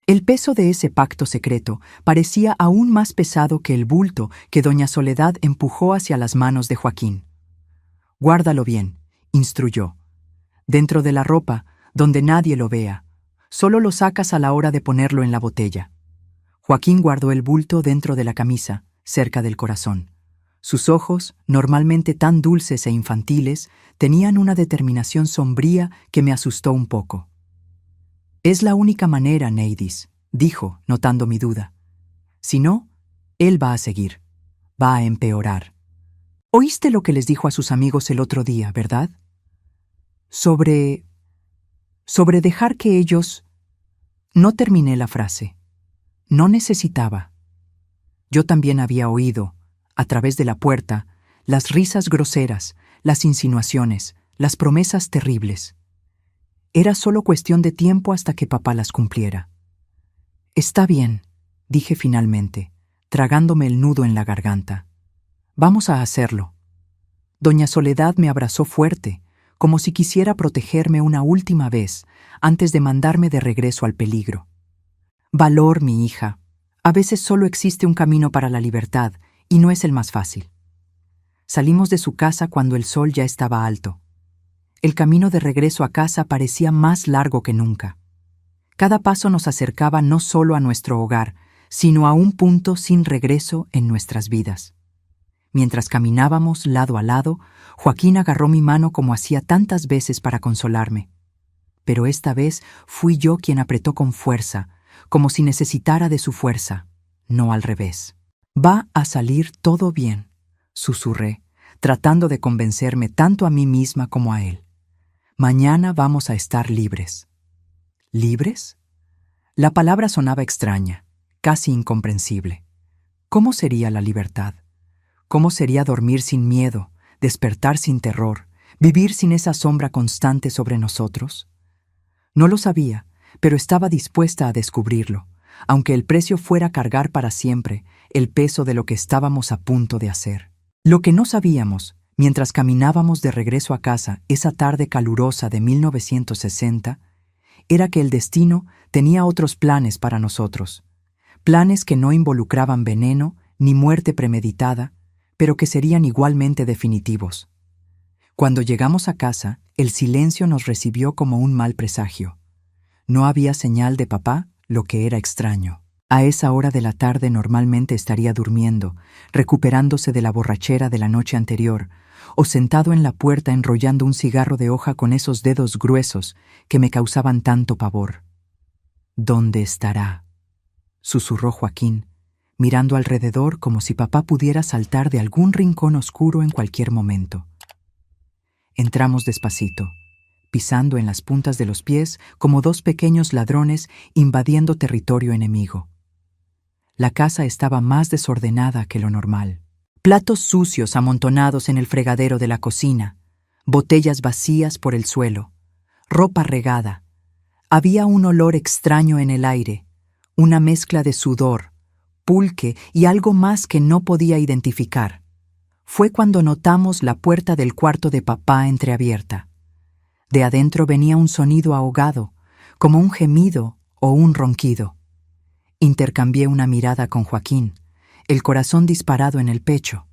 El peso de ese pacto secreto parecía aún más pesado que el bulto que doña Soledad empujó hacia las manos de Joaquín. Guárdalo bien, instruyó. Dentro de la ropa, donde nadie lo vea. Solo lo sacas a la hora de ponerlo en la botella. Joaquín guardó el bulto dentro de la camisa, cerca del corazón. Sus ojos, normalmente tan dulces e infantiles, tenían una determinación sombría que me asustó un poco. Es la única manera, Neidis, dijo, notando mi duda. Si no, él va a seguir. Va a empeorar. Oíste lo que les dijo a sus amigos el otro día, ¿verdad? Sobre dejar que ellos... No terminé la frase. No necesitaba. Yo también había oído, a través de la puerta, las risas groseras, las insinuaciones, las promesas terribles. Era solo cuestión de tiempo hasta que papá las cumpliera. Está bien, dije finalmente, tragándome el nudo en la garganta. Vamos a hacerlo. Doña Soledad me abrazó fuerte, como si quisiera protegerme una última vez antes de mandarme de regreso al peligro. Valor, mi hija. A veces solo existe un camino para la libertad, y no es el más fácil. Salimos de su casa cuando el sol ya estaba alto. El camino de regreso a casa parecía más largo que nunca. Cada paso nos acercaba no solo a nuestro hogar, sino a un punto sin regreso en nuestras vidas. Mientras caminábamos lado a lado, Joaquín agarró mi mano como hacía tantas veces para consolarme. Pero esta vez fui yo quien apretó con fuerza, como si necesitara de su fuerza, no al revés. Va a salir todo bien, susurré, tratando de convencerme tanto a mí misma como a él. Mañana vamos a estar libres. ¿Libres? La palabra sonaba extraña, casi incomprensible. ¿Cómo sería la libertad? ¿Cómo sería dormir sin miedo, despertar sin terror, vivir sin esa sombra constante sobre nosotros? No lo sabía, pero estaba dispuesta a descubrirlo, aunque el precio fuera cargar para siempre el peso de lo que estábamos a punto de hacer. Lo que no sabíamos, mientras caminábamos de regreso a casa esa tarde calurosa de 1960, era que el destino tenía otros planes para nosotros, planes que no involucraban veneno ni muerte premeditada, pero que serían igualmente definitivos. Cuando llegamos a casa, el silencio nos recibió como un mal presagio. No había señal de papá, lo que era extraño. A esa hora de la tarde normalmente estaría durmiendo, recuperándose de la borrachera de la noche anterior, o sentado en la puerta enrollando un cigarro de hoja con esos dedos gruesos que me causaban tanto pavor. ¿Dónde estará?, susurró Joaquín, mirando alrededor como si papá pudiera saltar de algún rincón oscuro en cualquier momento. Entramos despacito, pisando en las puntas de los pies como dos pequeños ladrones invadiendo territorio enemigo. La casa estaba más desordenada que lo normal. Platos sucios amontonados en el fregadero de la cocina, botellas vacías por el suelo, ropa regada. Había un olor extraño en el aire, una mezcla de sudor, pulque y algo más que no podía identificar. Fue cuando notamos la puerta del cuarto de papá entreabierta. De adentro venía un sonido ahogado, como un gemido o un ronquido. Intercambié una mirada con Joaquín, el corazón disparado en el pecho.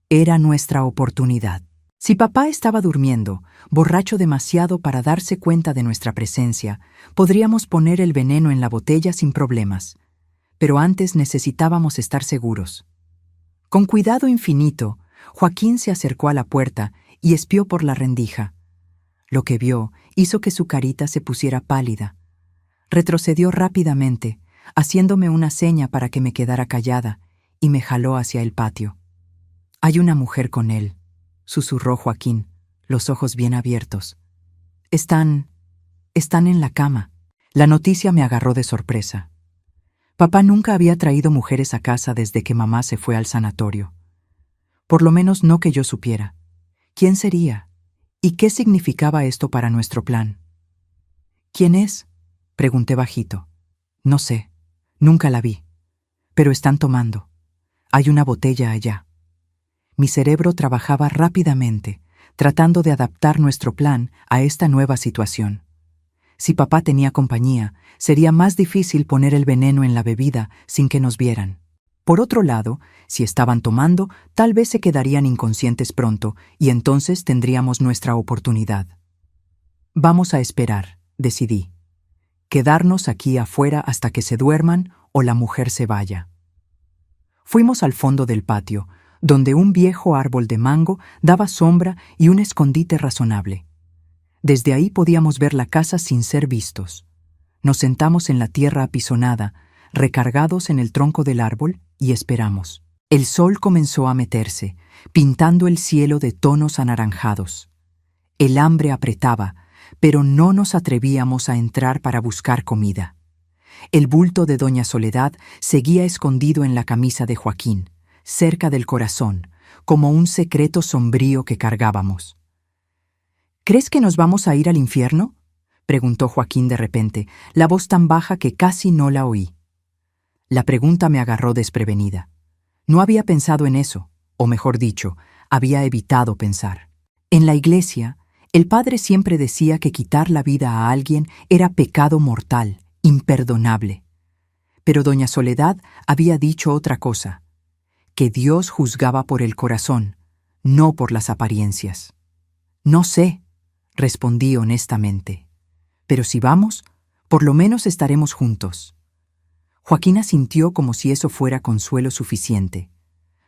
Era nuestra oportunidad. Si papá estaba durmiendo, borracho demasiado para darse cuenta de nuestra presencia, podríamos poner el veneno en la botella sin problemas. Pero antes necesitábamos estar seguros. Con cuidado infinito, Joaquín se acercó a la puerta y espió por la rendija. Lo que vio hizo que su carita se pusiera pálida. Retrocedió rápidamente, haciéndome una seña para que me quedara callada, y me jaló hacia el patio. «Hay una mujer con él», susurró Joaquín, los ojos bien abiertos. Están en la cama». La noticia me agarró de sorpresa. Papá nunca había traído mujeres a casa desde que mamá se fue al sanatorio. Por lo menos no que yo supiera. ¿Quién sería? ¿Y qué significaba esto para nuestro plan? «¿Quién es?», pregunté bajito. «No sé. Nunca la vi. Pero están tomando. Hay una botella allá». Mi cerebro trabajaba rápidamente, tratando de adaptar nuestro plan a esta nueva situación. Si papá tenía compañía, sería más difícil poner el veneno en la bebida sin que nos vieran. Por otro lado, si estaban tomando, tal vez se quedarían inconscientes pronto y entonces tendríamos nuestra oportunidad. «Vamos a esperar», decidí. «Quedarnos aquí afuera hasta que se duerman o la mujer se vaya». Fuimos al fondo del patio, donde un viejo árbol de mango daba sombra y un escondite razonable. Desde ahí podíamos ver la casa sin ser vistos. Nos sentamos en la tierra apisonada, recargados en el tronco del árbol, y esperamos. El sol comenzó a meterse, pintando el cielo de tonos anaranjados. El hambre apretaba, pero no nos atrevíamos a entrar para buscar comida. El bulto de doña Soledad seguía escondido en la camisa de Joaquín, cerca del corazón, como un secreto sombrío que cargábamos. «¿Crees que nos vamos a ir al infierno?», preguntó Joaquín de repente, la voz tan baja que casi no la oí. La pregunta me agarró desprevenida. No había pensado en eso, o mejor dicho, había evitado pensar. En la iglesia, el padre siempre decía que quitar la vida a alguien era pecado mortal, imperdonable. Pero doña Soledad había dicho otra cosa, que Dios juzgaba por el corazón, no por las apariencias. «No sé», respondí honestamente. «Pero si vamos, por lo menos estaremos juntos». Joaquín asintió como si eso fuera consuelo suficiente.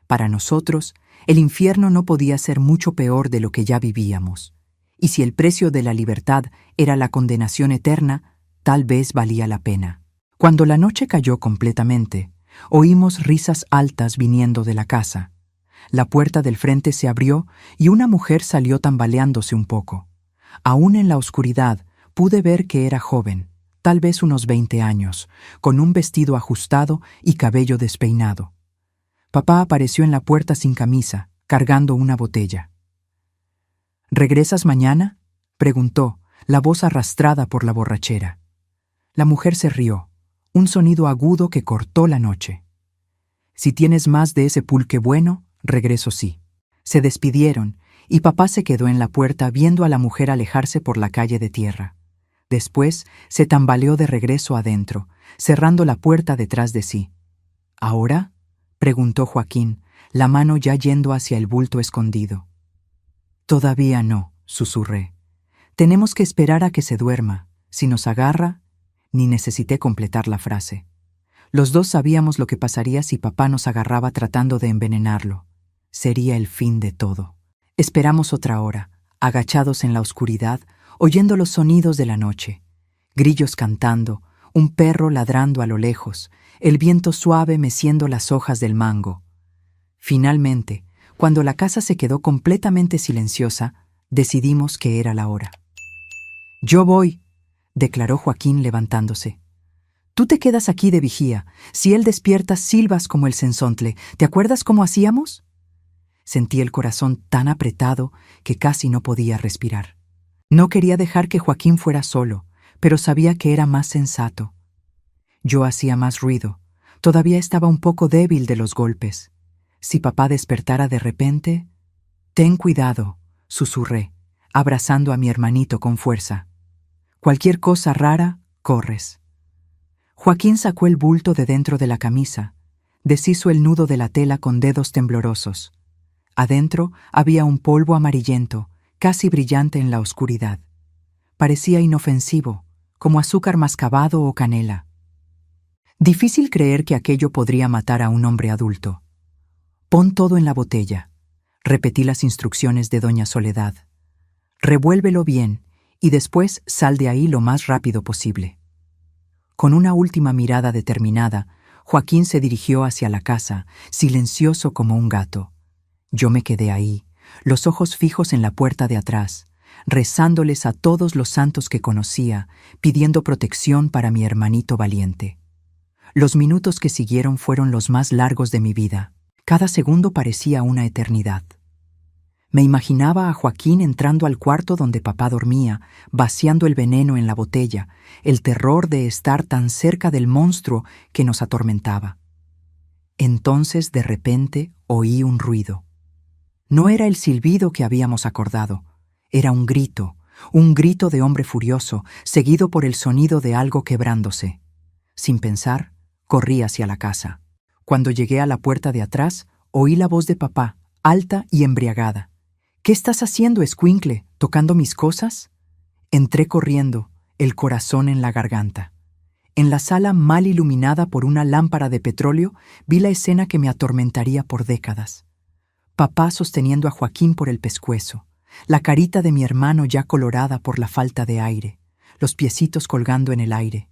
Para nosotros, el infierno no podía ser mucho peor de lo que ya vivíamos. Y si el precio de la libertad era la condenación eterna, tal vez valía la pena. Cuando la noche cayó completamente, oímos risas altas viniendo de la casa. La puerta del frente se abrió y una mujer salió tambaleándose un poco. Aún en la oscuridad pude ver que era joven, tal vez unos 20 años, con un vestido ajustado y cabello despeinado. Papá apareció en la puerta sin camisa, cargando una botella. «¿Regresas mañana?», preguntó, la voz arrastrada por la borrachera. La mujer se rió, un sonido agudo que cortó la noche. «Si tienes más de ese pulque bueno, regreso sí». Se despidieron y papá se quedó en la puerta viendo a la mujer alejarse por la calle de tierra. Después se tambaleó de regreso adentro, cerrando la puerta detrás de sí. «¿Ahora?», preguntó Joaquín, la mano ya yendo hacia el bulto escondido. «Todavía no», susurré. «Tenemos que esperar a que se duerma. Si nos agarra…» Ni necesité completar la frase. Los dos sabíamos lo que pasaría si papá nos agarraba tratando de envenenarlo. Sería el fin de todo. Esperamos otra hora, agachados en la oscuridad, oyendo los sonidos de la noche. Grillos cantando, un perro ladrando a lo lejos, el viento suave meciendo las hojas del mango. Finalmente, cuando la casa se quedó completamente silenciosa, decidimos que era la hora. «Yo voy», declaró Joaquín levantándose. «Tú te quedas aquí de vigía. Si él despierta, silbas como el censontle. ¿Te acuerdas cómo hacíamos?» Sentí el corazón tan apretado que casi no podía respirar. No quería dejar que Joaquín fuera solo, pero sabía que era más sensato. Yo hacía más ruido. Todavía estaba un poco débil de los golpes. Si papá despertara de repente... «Ten cuidado», susurré, abrazando a mi hermanito con fuerza. «Cualquier cosa rara, corres». Joaquín sacó el bulto de dentro de la camisa, deshizo el nudo de la tela con dedos temblorosos. Adentro había un polvo amarillento, casi brillante en la oscuridad. Parecía inofensivo, como azúcar mascabado o canela. Difícil creer que aquello podría matar a un hombre adulto. «Pon todo en la botella», repetí las instrucciones de doña Soledad. «Revuélvelo bien y después sal de ahí lo más rápido posible». Con una última mirada determinada, Joaquín se dirigió hacia la casa, silencioso como un gato. Yo me quedé ahí, los ojos fijos en la puerta de atrás, rezándoles a todos los santos que conocía, pidiendo protección para mi hermanito valiente. Los minutos que siguieron fueron los más largos de mi vida. Cada segundo parecía una eternidad. Me imaginaba a Joaquín entrando al cuarto donde papá dormía, vaciando el veneno en la botella, el terror de estar tan cerca del monstruo que nos atormentaba. Entonces, de repente, oí un ruido. No era el silbido que habíamos acordado, era un grito de hombre furioso, seguido por el sonido de algo quebrándose. Sin pensar, corrí hacia la casa. Cuando llegué a la puerta de atrás, oí la voz de papá, alta y embriagada. «¿Qué estás haciendo, escuincle? ¿Tocando mis cosas?» Entré corriendo, el corazón en la garganta. En la sala mal iluminada por una lámpara de petróleo, vi la escena que me atormentaría por décadas. Papá sosteniendo a Joaquín por el pescuezo, la carita de mi hermano ya colorada por la falta de aire, los piecitos colgando en el aire.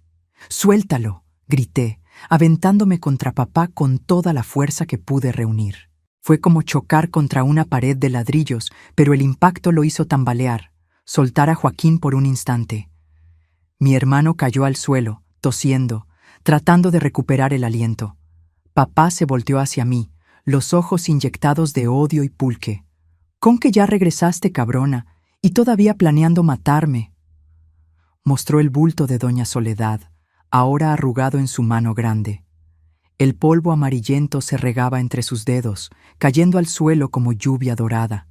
«¡Suéltalo!», grité, aventándome contra papá con toda la fuerza que pude reunir. Fue como chocar contra una pared de ladrillos, pero el impacto lo hizo tambalear, soltar a Joaquín por un instante. Mi hermano cayó al suelo, tosiendo, tratando de recuperar el aliento. Papá se volteó hacia mí, los ojos inyectados de odio y pulque. «¿Con que ya regresaste, cabrona? Y todavía planeando matarme». Mostró el bulto de doña Soledad, ahora arrugado en su mano grande. El polvo amarillento se regaba entre sus dedos, cayendo al suelo como lluvia dorada.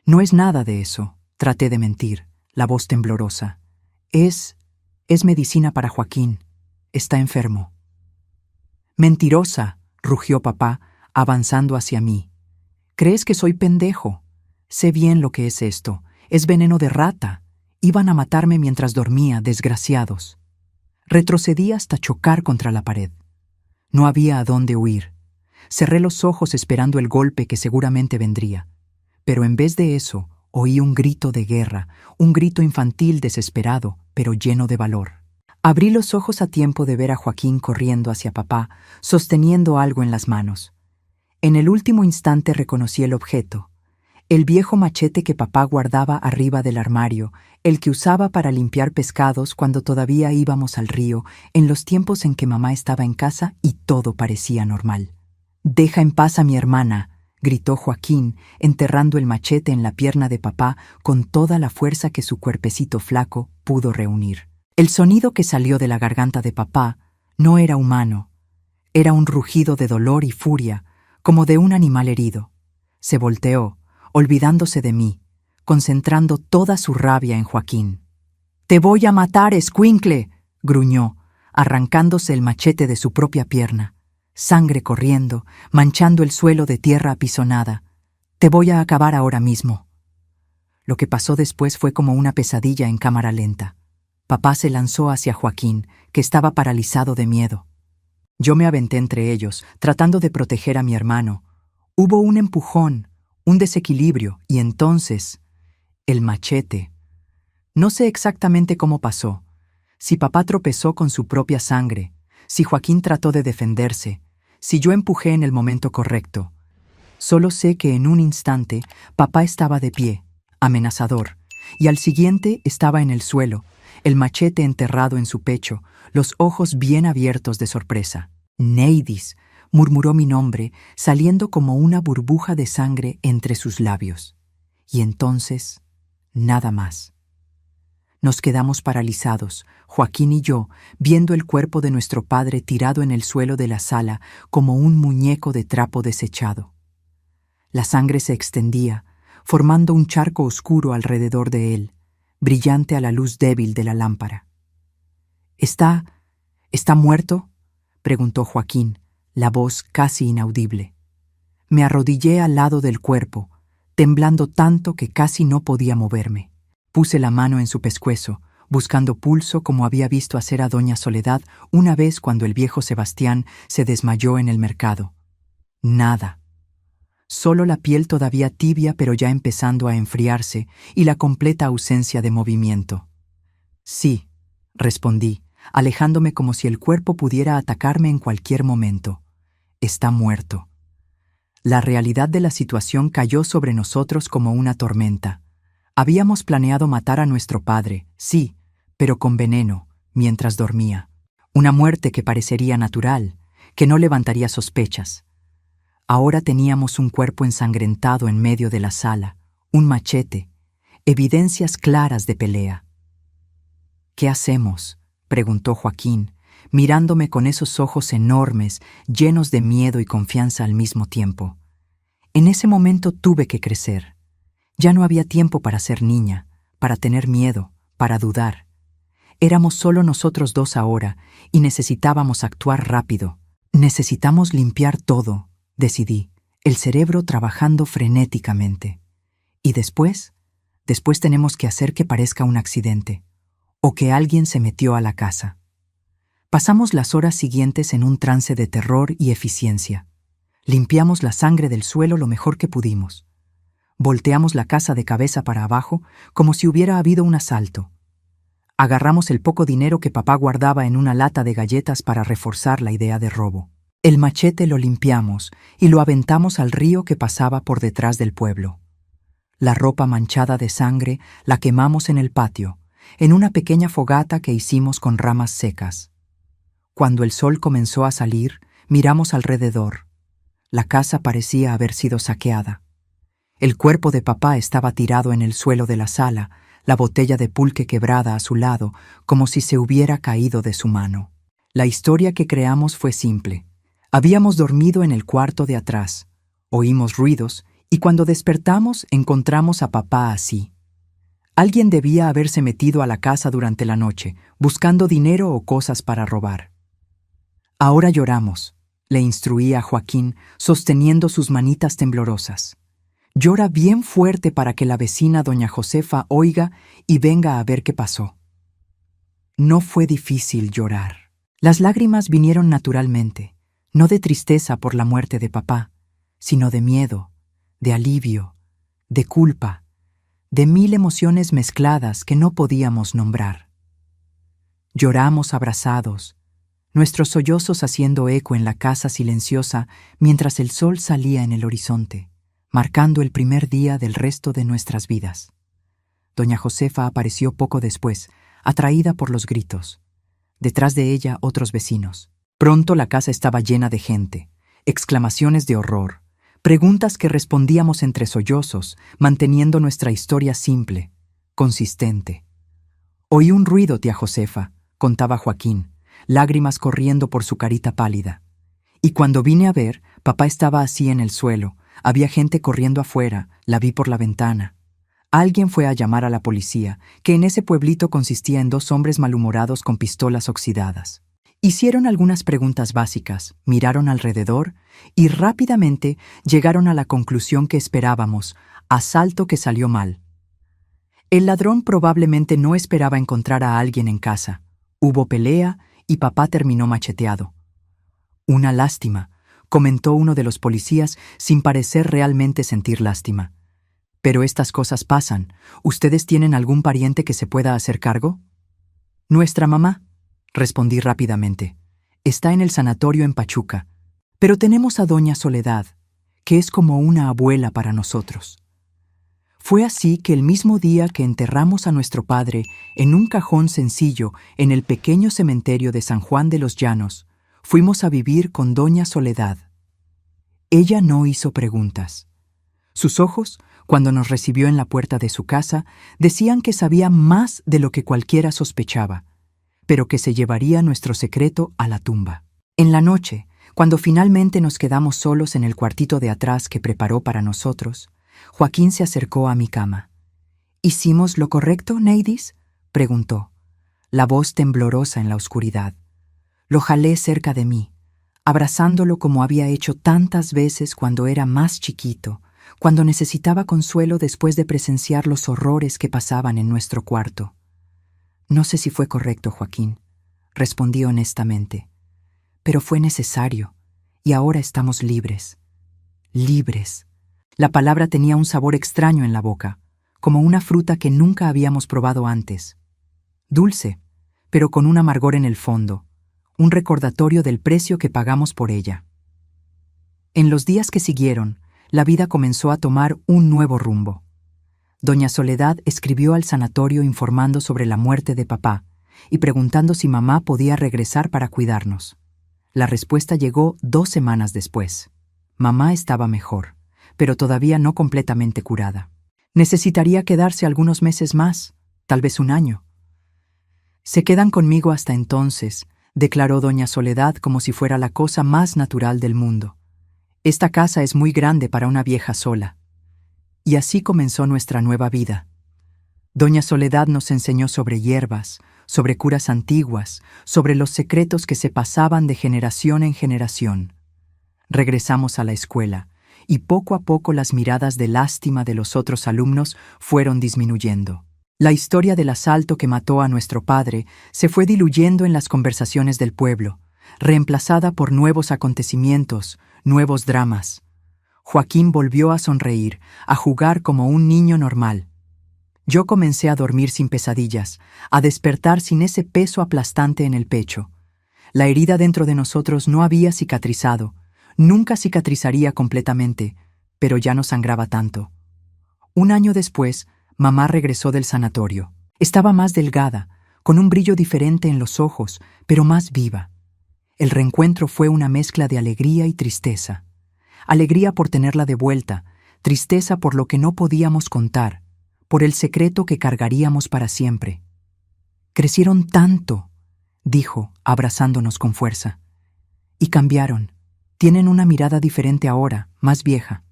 «No es nada de eso», traté de mentir, la voz temblorosa. Es medicina para Joaquín. Está enfermo». «Mentirosa», rugió papá, avanzando hacia mí. «¿Crees que soy pendejo? Sé bien lo que es esto. Es veneno de rata. Iban a matarme mientras dormía, desgraciados». Retrocedí hasta chocar contra la pared. No había a dónde huir. Cerré los ojos esperando el golpe que seguramente vendría. Pero en vez de eso, oí un grito de guerra, un grito infantil desesperado, pero lleno de valor. Abrí los ojos a tiempo de ver a Joaquín corriendo hacia papá, sosteniendo algo en las manos. En el último instante reconocí el objeto. El viejo machete que papá guardaba arriba del armario, el que usaba para limpiar pescados cuando todavía íbamos al río, en los tiempos en que mamá estaba en casa y todo parecía normal. «Deja en paz a mi hermana», gritó Joaquín, enterrando el machete en la pierna de papá con toda la fuerza que su cuerpecito flaco pudo reunir. El sonido que salió de la garganta de papá no era humano. Era un rugido de dolor y furia, como de un animal herido. Se volteó, olvidándose de mí, concentrando toda su rabia en Joaquín. «Te voy a matar, escuincle», gruñó, arrancándose el machete de su propia pierna, sangre corriendo, manchando el suelo de tierra apisonada. «Te voy a acabar ahora mismo». Lo que pasó después fue como una pesadilla en cámara lenta. Papá se lanzó hacia Joaquín, que estaba paralizado de miedo. Yo me aventé entre ellos, tratando de proteger a mi hermano. Hubo un empujón, un desequilibrio, y entonces, el machete. No sé exactamente cómo pasó, si papá tropezó con su propia sangre, si Joaquín trató de defenderse, si yo empujé en el momento correcto. Solo sé que en un instante papá estaba de pie, amenazador, y al siguiente estaba en el suelo, el machete enterrado en su pecho, los ojos bien abiertos de sorpresa. Neidis, murmuró mi nombre, saliendo como una burbuja de sangre entre sus labios. Y entonces, nada más. Nos quedamos paralizados, Joaquín y yo, viendo el cuerpo de nuestro padre tirado en el suelo de la sala como un muñeco de trapo desechado. La sangre se extendía, formando un charco oscuro alrededor de él, brillante a la luz débil de la lámpara. ¿Está muerto?», preguntó Joaquín, la voz casi inaudible. Me arrodillé al lado del cuerpo, temblando tanto que casi no podía moverme. Puse la mano en su pescuezo, buscando pulso como había visto hacer a doña Soledad una vez cuando el viejo Sebastián se desmayó en el mercado. Nada. Solo la piel todavía tibia pero ya empezando a enfriarse y la completa ausencia de movimiento. Sí, respondí, alejándome como si el cuerpo pudiera atacarme en cualquier momento. Está muerto. La realidad de la situación cayó sobre nosotros como una tormenta. Habíamos planeado matar a nuestro padre, sí, pero con veneno, mientras dormía. Una muerte que parecería natural, que no levantaría sospechas. Ahora teníamos un cuerpo ensangrentado en medio de la sala, un machete, evidencias claras de pelea. «¿Qué hacemos?», preguntó Joaquín, mirándome con esos ojos enormes, llenos de miedo y confianza al mismo tiempo. En ese momento tuve que crecer. Ya no había tiempo para ser niña, para tener miedo, para dudar. Éramos solo nosotros dos ahora y necesitábamos actuar rápido. Necesitamos limpiar todo, decidí, el cerebro trabajando frenéticamente. Y después tenemos que hacer que parezca un accidente, o que alguien se metió a la casa. Pasamos las horas siguientes en un trance de terror y eficiencia. Limpiamos la sangre del suelo lo mejor que pudimos. Volteamos la casa de cabeza para abajo como si hubiera habido un asalto. Agarramos el poco dinero que papá guardaba en una lata de galletas para reforzar la idea de robo. El machete lo limpiamos y lo aventamos al río que pasaba por detrás del pueblo. La ropa manchada de sangre la quemamos en el patio, en una pequeña fogata que hicimos con ramas secas. Cuando el sol comenzó a salir, miramos alrededor. La casa parecía haber sido saqueada. El cuerpo de papá estaba tirado en el suelo de la sala, la botella de pulque quebrada a su lado, como si se hubiera caído de su mano. La historia que creamos fue simple. Habíamos dormido en el cuarto de atrás. Oímos ruidos y cuando despertamos encontramos a papá así. Alguien debía haberse metido a la casa durante la noche, buscando dinero o cosas para robar. Ahora lloramos, le instruí a Joaquín, sosteniendo sus manitas temblorosas. Llora bien fuerte para que la vecina doña Josefa oiga y venga a ver qué pasó. No fue difícil llorar. Las lágrimas vinieron naturalmente, no de tristeza por la muerte de papá, sino de miedo, de alivio, de culpa, de 1000 emociones mezcladas que no podíamos nombrar. Lloramos abrazados, nuestros sollozos haciendo eco en la casa silenciosa mientras el sol salía en el horizonte, marcando el primer día del resto de nuestras vidas. Doña Josefa apareció poco después, atraída por los gritos. Detrás de ella otros vecinos. Pronto la casa estaba llena de gente, exclamaciones de horror, preguntas que respondíamos entre sollozos, manteniendo nuestra historia simple, consistente. «Oí un ruido, tía Josefa», contaba Joaquín, lágrimas corriendo por su carita pálida. «Y cuando vine a ver, papá estaba así en el suelo, había gente corriendo afuera, la vi por la ventana». Alguien fue a llamar a la policía, que en ese pueblito consistía en 2 hombres malhumorados con pistolas oxidadas. Hicieron algunas preguntas básicas, miraron alrededor y rápidamente llegaron a la conclusión que esperábamos: asalto que salió mal. El ladrón probablemente no esperaba encontrar a alguien en casa. Hubo pelea y papá terminó macheteado. Una lástima, comentó uno de los policías sin parecer realmente sentir lástima. Pero estas cosas pasan. ¿Ustedes tienen algún pariente que se pueda hacer cargo? Nuestra mamá, respondí rápidamente. Está en el sanatorio en Pachuca, pero tenemos a doña Soledad, que es como una abuela para nosotros. Fue así que el mismo día que enterramos a nuestro padre en un cajón sencillo en el pequeño cementerio de San Juan de los Llanos, fuimos a vivir con doña Soledad. Ella no hizo preguntas. Sus ojos, cuando nos recibió en la puerta de su casa, decían que sabía más de lo que cualquiera sospechaba, pero que se llevaría nuestro secreto a la tumba. En la noche, cuando finalmente nos quedamos solos en el cuartito de atrás que preparó para nosotros, Joaquín se acercó a mi cama. ¿Hicimos lo correcto, Neidis?, preguntó, la voz temblorosa en la oscuridad. Lo jalé cerca de mí, abrazándolo como había hecho tantas veces cuando era más chiquito, cuando necesitaba consuelo después de presenciar los horrores que pasaban en nuestro cuarto. No sé si fue correcto, Joaquín, respondí honestamente, pero fue necesario, y ahora estamos libres. Libres. La palabra tenía un sabor extraño en la boca, como una fruta que nunca habíamos probado antes. Dulce, pero con un amargor en el fondo, un recordatorio del precio que pagamos por ella. En los días que siguieron, la vida comenzó a tomar un nuevo rumbo. Doña Soledad escribió al sanatorio informando sobre la muerte de papá y preguntando si mamá podía regresar para cuidarnos. La respuesta llegó 2 semanas después. Mamá estaba mejor, pero todavía no completamente curada. Necesitaría quedarse algunos meses más, tal vez 1 año. Se quedan conmigo hasta entonces, declaró doña Soledad como si fuera la cosa más natural del mundo. Esta casa es muy grande para una vieja sola. Y así comenzó nuestra nueva vida. Doña Soledad nos enseñó sobre hierbas, sobre curas antiguas, sobre los secretos que se pasaban de generación en generación. Regresamos a la escuela, y poco a poco las miradas de lástima de los otros alumnos fueron disminuyendo. La historia del asalto que mató a nuestro padre se fue diluyendo en las conversaciones del pueblo, reemplazada por nuevos acontecimientos, nuevos dramas. Joaquín volvió a sonreír, a jugar como un niño normal. Yo comencé a dormir sin pesadillas, a despertar sin ese peso aplastante en el pecho. La herida dentro de nosotros no había cicatrizado, nunca cicatrizaría completamente, pero ya no sangraba tanto. 1 año después, mamá regresó del sanatorio. Estaba más delgada, con un brillo diferente en los ojos, pero más viva. El reencuentro fue una mezcla de alegría y tristeza. Alegría por tenerla de vuelta, tristeza por lo que no podíamos contar, por el secreto que cargaríamos para siempre. Crecieron tanto, dijo, abrazándonos con fuerza. Y cambiaron. Tienen una mirada diferente ahora, más vieja.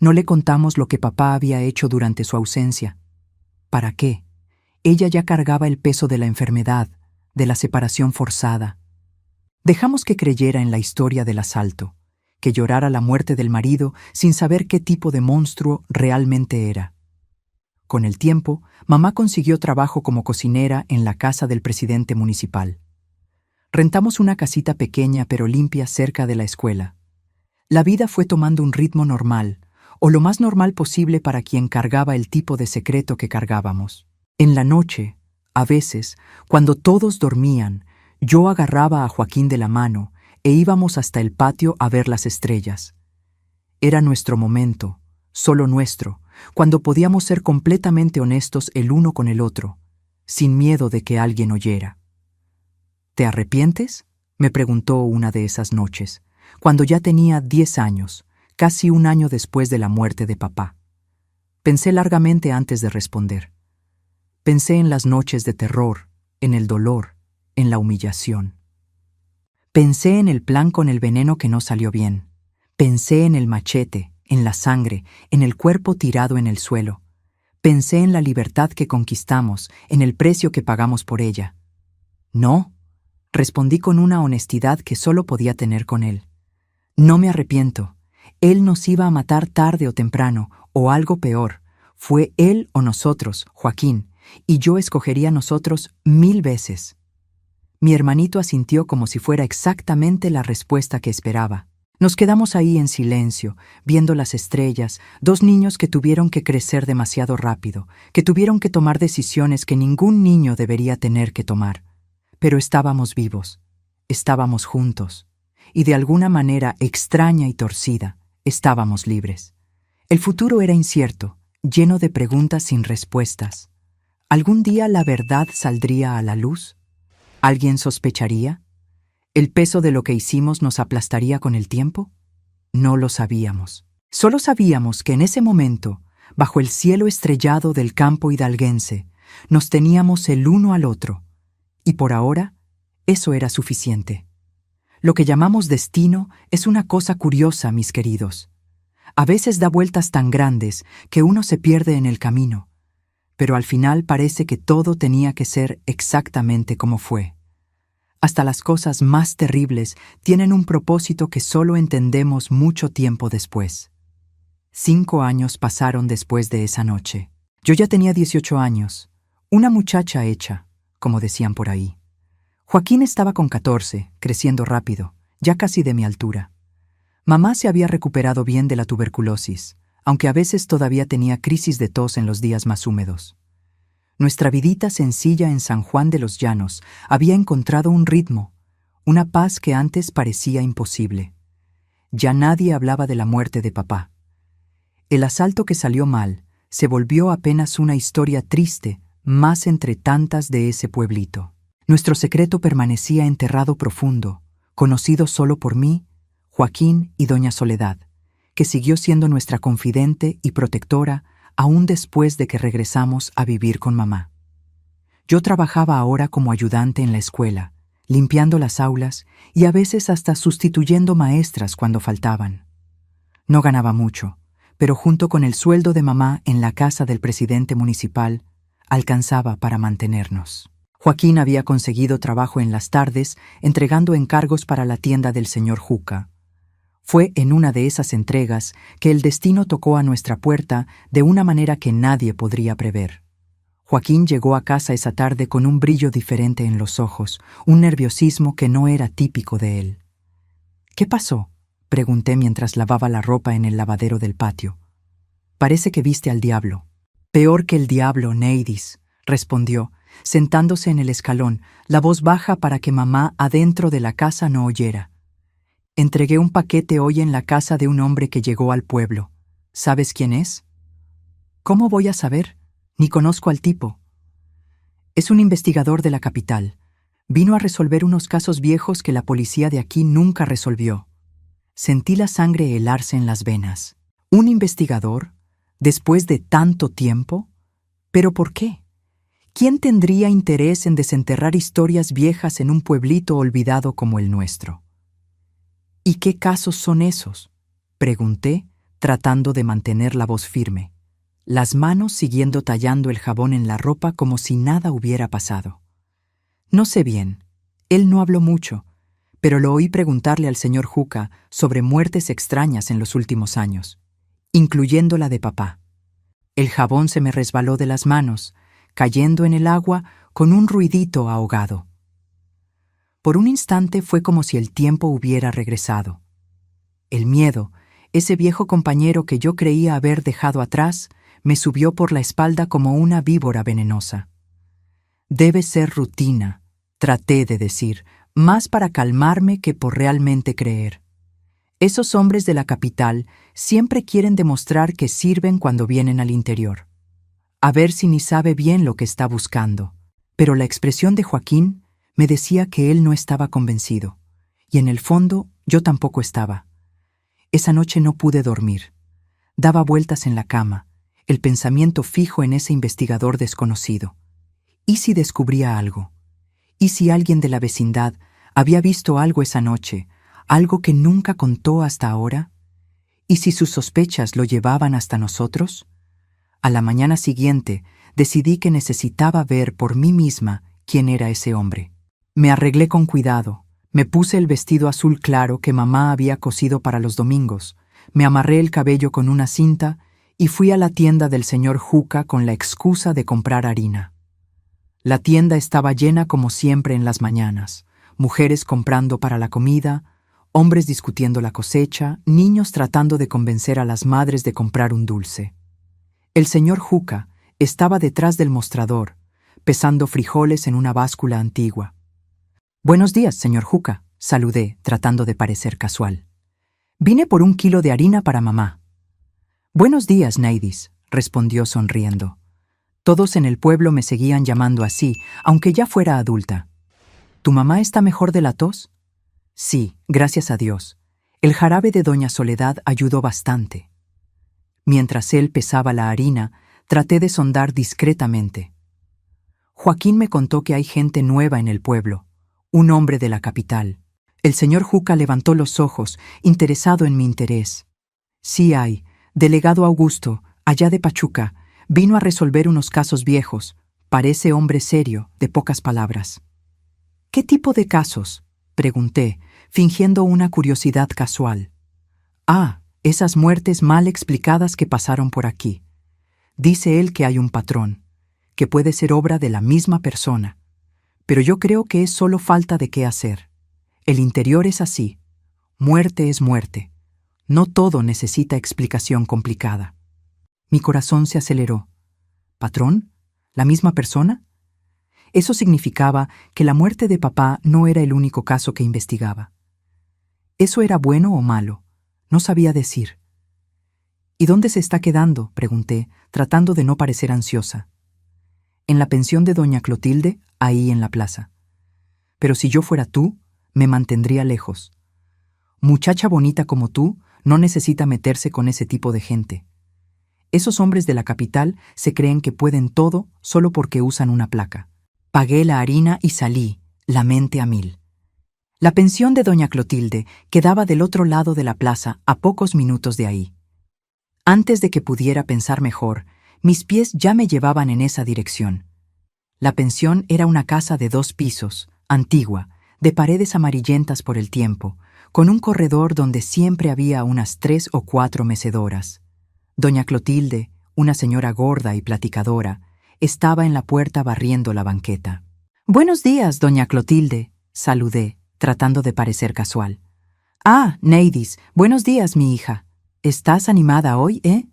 No le contamos lo que papá había hecho durante su ausencia. ¿Para qué? Ella ya cargaba el peso de la enfermedad, de la separación forzada. Dejamos que creyera en la historia del asalto, que llorara la muerte del marido sin saber qué tipo de monstruo realmente era. Con el tiempo, mamá consiguió trabajo como cocinera en la casa del presidente municipal. Rentamos una casita pequeña pero limpia cerca de la escuela. La vida fue tomando un ritmo normal, o lo más normal posible para quien cargaba el tipo de secreto que cargábamos. En la noche, a veces, cuando todos dormían, yo agarraba a Joaquín de la mano e íbamos hasta el patio a ver las estrellas. Era nuestro momento, solo nuestro, cuando podíamos ser completamente honestos el uno con el otro, sin miedo de que alguien oyera. ¿Te arrepientes?, me preguntó una de esas noches, cuando ya tenía 10 años, casi 1 año después de la muerte de papá. Pensé largamente antes de responder. Pensé en las noches de terror, en el dolor, en la humillación. Pensé en el plan con el veneno que no salió bien. Pensé en el machete, en la sangre, en el cuerpo tirado en el suelo. Pensé en la libertad que conquistamos, en el precio que pagamos por ella. No, respondí con una honestidad que solo podía tener con él. No me arrepiento. Él nos iba a matar tarde o temprano, o algo peor. Fue él o nosotros, Joaquín, y yo escogería nosotros 1000 veces. Mi hermanito asintió como si fuera exactamente la respuesta que esperaba. Nos quedamos ahí en silencio, viendo las estrellas, dos niños que tuvieron que crecer demasiado rápido, que tuvieron que tomar decisiones que ningún niño debería tener que tomar. Pero estábamos vivos, estábamos juntos, y de alguna manera extraña y torcida, estábamos libres. El futuro era incierto, lleno de preguntas sin respuestas. ¿Algún día la verdad saldría a la luz? ¿Alguien sospecharía? ¿El peso de lo que hicimos nos aplastaría con el tiempo? No lo sabíamos. Solo sabíamos que en ese momento, bajo el cielo estrellado del campo hidalguense, nos teníamos el uno al otro, y por ahora, eso era suficiente. Lo que llamamos destino es una cosa curiosa, mis queridos. A veces da vueltas tan grandes que uno se pierde en el camino, pero al final parece que todo tenía que ser exactamente como fue. Hasta las cosas más terribles tienen un propósito que solo entendemos mucho tiempo después. 5 años pasaron después de esa noche. Yo ya tenía 18 años, una muchacha hecha, como decían por ahí. Joaquín estaba con 14, creciendo rápido, ya casi de mi altura. Mamá se había recuperado bien de la tuberculosis, aunque a veces todavía tenía crisis de tos en los días más húmedos. Nuestra vidita sencilla en San Juan de los Llanos había encontrado un ritmo, una paz que antes parecía imposible. Ya nadie hablaba de la muerte de papá. El asalto que salió mal se volvió apenas una historia triste, más entre tantas de ese pueblito. Nuestro secreto permanecía enterrado profundo, conocido solo por mí, Joaquín y doña Soledad, que siguió siendo nuestra confidente y protectora aún después de que regresamos a vivir con mamá. Yo trabajaba ahora como ayudante en la escuela, limpiando las aulas y a veces hasta sustituyendo maestras cuando faltaban. No ganaba mucho, pero junto con el sueldo de mamá en la casa del presidente municipal, alcanzaba para mantenernos. Joaquín había conseguido trabajo en las tardes entregando encargos para la tienda del señor Juca. Fue en una de esas entregas que el destino tocó a nuestra puerta de una manera que nadie podría prever. Joaquín llegó a casa esa tarde con un brillo diferente en los ojos, un nerviosismo que no era típico de él. «¿Qué pasó?», pregunté mientras lavaba la ropa en el lavadero del patio. «Parece que viste al diablo». «Peor que el diablo, Neidis», respondió, sentándose en el escalón, la voz baja para que mamá adentro de la casa no oyera. «Entregué un paquete hoy en la casa de un hombre que llegó al pueblo. ¿Sabes quién es?» «¿Cómo voy a saber? Ni conozco al tipo». «Es un investigador de la capital. Vino a resolver unos casos viejos que la policía de aquí nunca resolvió». Sentí la sangre helarse en las venas. ¿Un investigador? ¿Después de tanto tiempo? ¿Pero por qué? ¿Quién tendría interés en desenterrar historias viejas en un pueblito olvidado como el nuestro? «¿Y qué casos son esos?», pregunté, tratando de mantener la voz firme, las manos siguiendo tallando el jabón en la ropa como si nada hubiera pasado. No sé bien, él no habló mucho, pero lo oí preguntarle al señor Juca sobre muertes extrañas en los últimos años, incluyendo la de papá. El jabón se me resbaló de las manos, cayendo en el agua con un ruidito ahogado. Por un instante fue como si el tiempo hubiera regresado. El miedo, ese viejo compañero que yo creía haber dejado atrás, me subió por la espalda como una víbora venenosa. «Debe ser rutina», traté de decir, más para calmarme que por realmente creer. Esos hombres de la capital siempre quieren demostrar que sirven cuando vienen al interior. A ver si ni sabe bien lo que está buscando. Pero la expresión de Joaquín me decía que él no estaba convencido, y en el fondo yo tampoco estaba. Esa noche no pude dormir. Daba vueltas en la cama, el pensamiento fijo en ese investigador desconocido. ¿Y si descubría algo? ¿Y si alguien de la vecindad había visto algo esa noche, algo que nunca contó hasta ahora? ¿Y si sus sospechas lo llevaban hasta nosotros? A la mañana siguiente decidí que necesitaba ver por mí misma quién era ese hombre. Me arreglé con cuidado, me puse el vestido azul claro que mamá había cosido para los domingos, me amarré el cabello con una cinta y fui a la tienda del señor Juca con la excusa de comprar harina. La tienda estaba llena como siempre en las mañanas, mujeres comprando para la comida, hombres discutiendo la cosecha, niños tratando de convencer a las madres de comprar un dulce. El señor Juca estaba detrás del mostrador, pesando frijoles en una báscula antigua. «Buenos días, señor Juca», saludé, tratando de parecer casual. «Vine por 1 kilo de harina para mamá». «Buenos días, Neidis», respondió sonriendo. Todos en el pueblo me seguían llamando así, aunque ya fuera adulta. «¿Tu mamá está mejor de la tos?» «Sí, gracias a Dios. El jarabe de doña Soledad ayudó bastante». Mientras él pesaba la harina, traté de sondar discretamente. «Joaquín me contó que hay gente nueva en el pueblo, un hombre de la capital». El señor Juca levantó los ojos, interesado en mi interés. «Sí hay, delegado Augusto, allá de Pachuca, vino a resolver unos casos viejos. Parece hombre serio, de pocas palabras». «¿Qué tipo de casos?», pregunté, fingiendo una curiosidad casual. «Ah, esas muertes mal explicadas que pasaron por aquí. Dice él que hay un patrón, que puede ser obra de la misma persona, pero yo creo que es solo falta de qué hacer. El interior es así. Muerte es muerte. No todo necesita explicación complicada». Mi corazón se aceleró. ¿Patrón? ¿La misma persona? Eso significaba que la muerte de papá no era el único caso que investigaba. ¿Eso era bueno o malo? No sabía decir. «¿Y dónde se está quedando?», pregunté, tratando de no parecer ansiosa. «En la pensión de doña Clotilde, ahí en la plaza. Pero si yo fuera tú, me mantendría lejos. Muchacha bonita como tú no necesita meterse con ese tipo de gente. Esos hombres de la capital se creen que pueden todo solo porque usan una placa». Pagué la harina y salí, la mente a mil. La pensión de doña Clotilde quedaba del otro lado de la plaza, a pocos minutos de ahí. Antes de que pudiera pensar mejor, mis pies ya me llevaban en esa dirección. La pensión era una casa de 2 pisos, antigua, de paredes amarillentas por el tiempo, con un corredor donde siempre había unas 3 o 4 mecedoras. Doña Clotilde, una señora gorda y platicadora, estaba en la puerta barriendo la banqueta. «Buenos días, doña Clotilde», saludé, tratando de parecer casual. «Ah, Neidis, buenos días, mi hija. ¿Estás animada hoy, eh?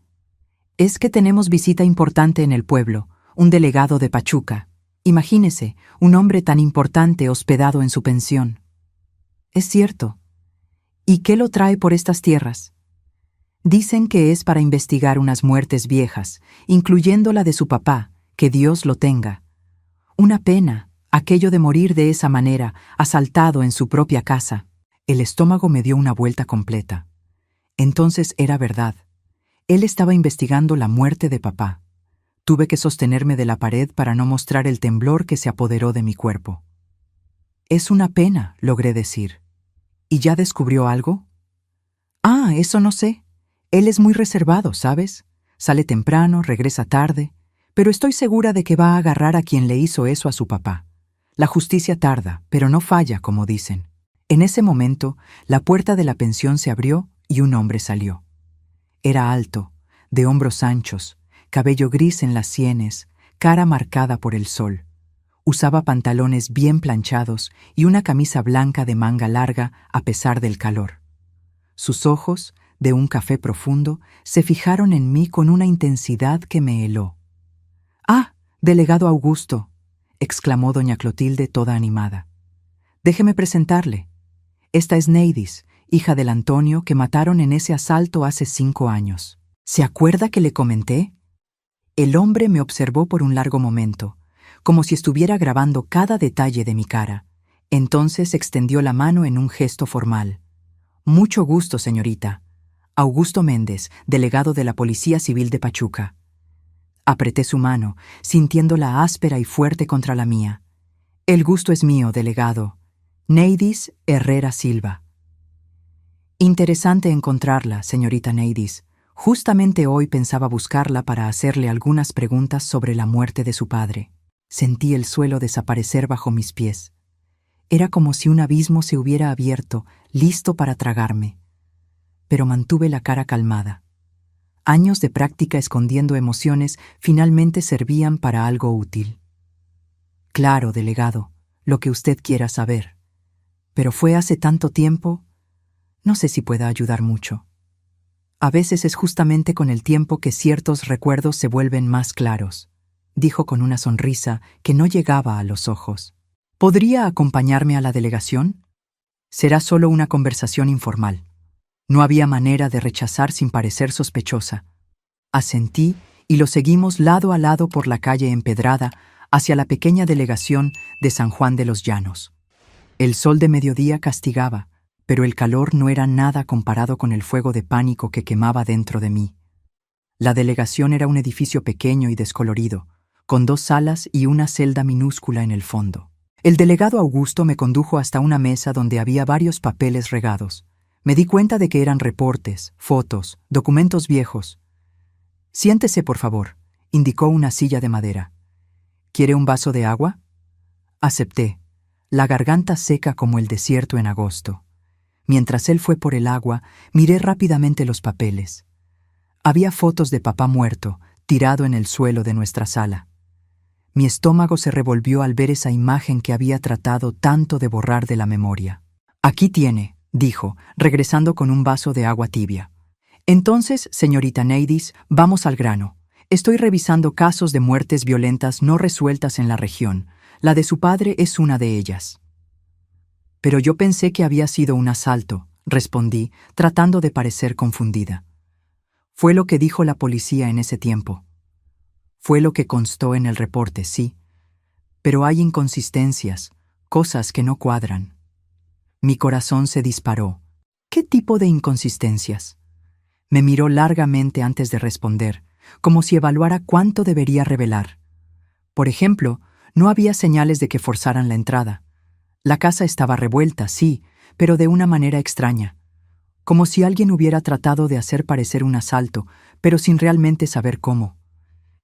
Es que tenemos visita importante en el pueblo, un delegado de Pachuca. Imagínese, un hombre tan importante hospedado en su pensión». «Es cierto. ¿Y qué lo trae por estas tierras?» «Dicen que es para investigar unas muertes viejas, incluyendo la de su papá, que Dios lo tenga. Una pena, aquello de morir de esa manera, asaltado en su propia casa». El estómago me dio una vuelta completa. Entonces era verdad. Él estaba investigando la muerte de papá. Tuve que sostenerme de la pared para no mostrar el temblor que se apoderó de mi cuerpo. «Es una pena», logré decir. «¿Y ya descubrió algo?» «Ah, eso no sé. Él es muy reservado, ¿sabes? Sale temprano, regresa tarde, pero estoy segura de que va a agarrar a quien le hizo eso a su papá. La justicia tarda, pero no falla, como dicen». En ese momento, la puerta de la pensión se abrió y un hombre salió. Era alto, de hombros anchos, cabello gris en las sienes, cara marcada por el sol. Usaba pantalones bien planchados y una camisa blanca de manga larga a pesar del calor. Sus ojos, de un café profundo, se fijaron en mí con una intensidad que me heló. «Ah, delegado Augusto», exclamó doña Clotilde toda animada. «Déjeme presentarle. Esta es Neidis, hija del Antonio que mataron en ese asalto hace 5 años. ¿Se acuerda que le comenté?». El hombre me observó por un largo momento, como si estuviera grabando cada detalle de mi cara. Entonces extendió la mano en un gesto formal. «Mucho gusto, señorita. Augusto Méndez, delegado de la Policía Civil de Pachuca». Apreté su mano, sintiéndola áspera y fuerte contra la mía. «El gusto es mío, delegado. Neidis Herrera Silva». «Interesante encontrarla, señorita Neidis. Justamente hoy pensaba buscarla para hacerle algunas preguntas sobre la muerte de su padre». Sentí el suelo desaparecer bajo mis pies. Era como si un abismo se hubiera abierto, listo para tragarme. Pero mantuve la cara calmada. Años de práctica escondiendo emociones finalmente servían para algo útil. Claro, delegado, lo que usted quiera saber. Pero fue hace tanto tiempo, no sé si pueda ayudar mucho. A veces es justamente con el tiempo que ciertos recuerdos se vuelven más claros, dijo con una sonrisa que no llegaba a los ojos. ¿Podría acompañarme a la delegación? Será solo una conversación informal. No había manera de rechazar sin parecer sospechosa. Asentí y lo seguimos lado a lado por la calle empedrada hacia la pequeña delegación de San Juan de los Llanos. El sol de mediodía castigaba, pero el calor no era nada comparado con el fuego de pánico que quemaba dentro de mí. La delegación era un edificio pequeño y descolorido, con 2 salas y una celda minúscula en el fondo. El delegado Augusto me condujo hasta una mesa donde había varios papeles regados. Me di cuenta de que eran reportes, fotos, documentos viejos. «Siéntese, por favor», indicó una silla de madera. «¿Quiere un vaso de agua?» Acepté, la garganta seca como el desierto en agosto. Mientras él fue por el agua, miré rápidamente los papeles. Había fotos de papá muerto, tirado en el suelo de nuestra sala. Mi estómago se revolvió al ver esa imagen que había tratado tanto de borrar de la memoria. «Aquí tiene», dijo, regresando con un vaso de agua tibia. «Entonces, señorita Neidis, vamos al grano. Estoy revisando casos de muertes violentas no resueltas en la región. La de su padre es una de ellas». «Pero yo pensé que había sido un asalto», respondí, tratando de parecer confundida. «Fue lo que dijo la policía en ese tiempo. Fue lo que constó en el reporte, sí. Pero hay inconsistencias, cosas que no cuadran». Mi corazón se disparó. ¿Qué tipo de inconsistencias? Me miró largamente antes de responder, como si evaluara cuánto debería revelar. Por ejemplo, no había señales de que forzaran la entrada. La casa estaba revuelta, sí, pero de una manera extraña. Como si alguien hubiera tratado de hacer parecer un asalto, pero sin realmente saber cómo.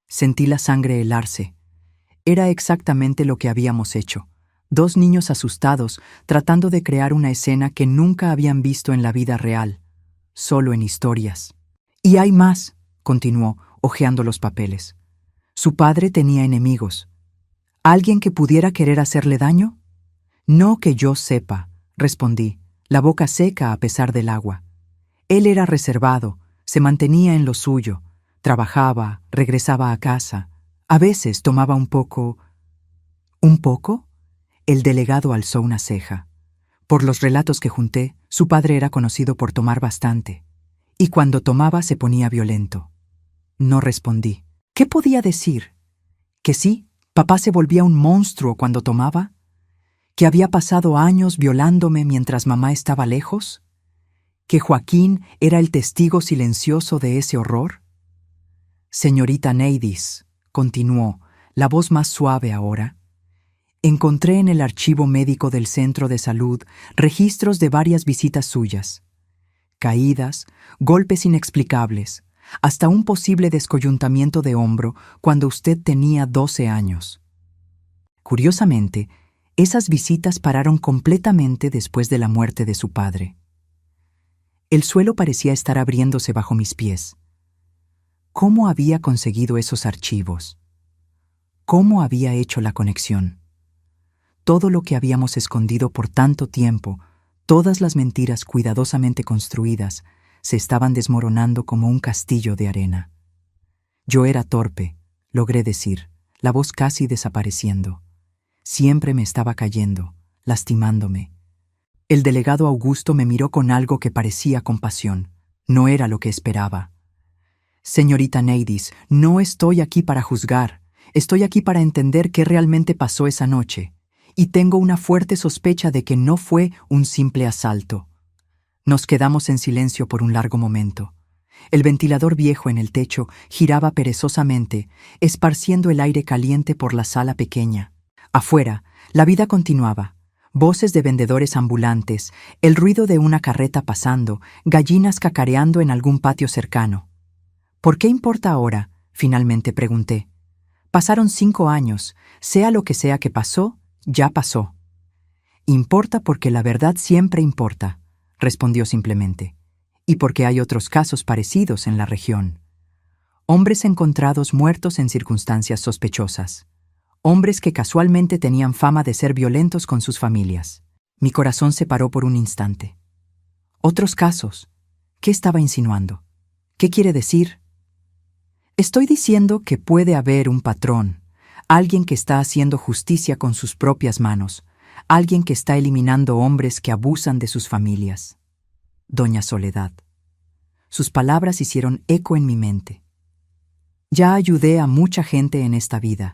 Sentí la sangre helarse. Era exactamente lo que habíamos hecho. 2 niños asustados tratando de crear una escena que nunca habían visto en la vida real, solo en historias. «Y hay más», continuó, hojeando los papeles. «Su padre tenía enemigos. ¿Alguien que pudiera querer hacerle daño?» «No que yo sepa», respondí, la boca seca a pesar del agua. Él era reservado, se mantenía en lo suyo, trabajaba, regresaba a casa. A veces tomaba un poco... ¿Un poco? El delegado alzó una ceja. Por los relatos que junté, su padre era conocido por tomar bastante. Y cuando tomaba se ponía violento. No respondí. ¿Qué podía decir? ¿Que sí, papá se volvía un monstruo cuando tomaba? ¿Que había pasado años violándome mientras mamá estaba lejos? ¿Que Joaquín era el testigo silencioso de ese horror? «Señorita Neidis», continuó, la voz más suave ahora, «encontré en el archivo médico del centro de salud registros de varias visitas suyas. Caídas, golpes inexplicables, hasta un posible descoyuntamiento de hombro cuando usted tenía 12 años. Curiosamente, esas visitas pararon completamente después de la muerte de su padre. El suelo parecía estar abriéndose bajo mis pies. ¿Cómo había conseguido esos archivos? ¿Cómo había hecho la conexión? Todo lo que habíamos escondido por tanto tiempo, todas las mentiras cuidadosamente construidas, se estaban desmoronando como un castillo de arena. Yo era torpe, logré decir, la voz casi desapareciendo. Siempre me estaba cayendo, lastimándome. El delegado Augusto me miró con algo que parecía compasión. No era lo que esperaba. «Señorita Neidis, no estoy aquí para juzgar. Estoy aquí para entender qué realmente pasó esa noche. Y tengo una fuerte sospecha de que no fue un simple asalto». Nos quedamos en silencio por un largo momento. El ventilador viejo en el techo giraba perezosamente, esparciendo el aire caliente por la sala pequeña. Afuera, la vida continuaba. Voces de vendedores ambulantes, el ruido de una carreta pasando, gallinas cacareando en algún patio cercano. «¿Por qué importa ahora?», finalmente pregunté. «Pasaron 5 años. Sea lo que sea que pasó, ya pasó». «Importa porque la verdad siempre importa», respondió simplemente. «Y porque hay otros casos parecidos en la región. Hombres encontrados muertos en circunstancias sospechosas. hombres que casualmente tenían fama de ser violentos con sus familias. Mi corazón se paró por un instante. Otros casos. ¿Qué estaba insinuando? ¿Qué quiere decir? Estoy diciendo que puede haber un patrón, alguien que está haciendo justicia con sus propias manos, alguien que está eliminando hombres que abusan de sus familias. Doña Soledad. Sus palabras hicieron eco en mi mente. Ya ayudé a mucha gente en esta vida,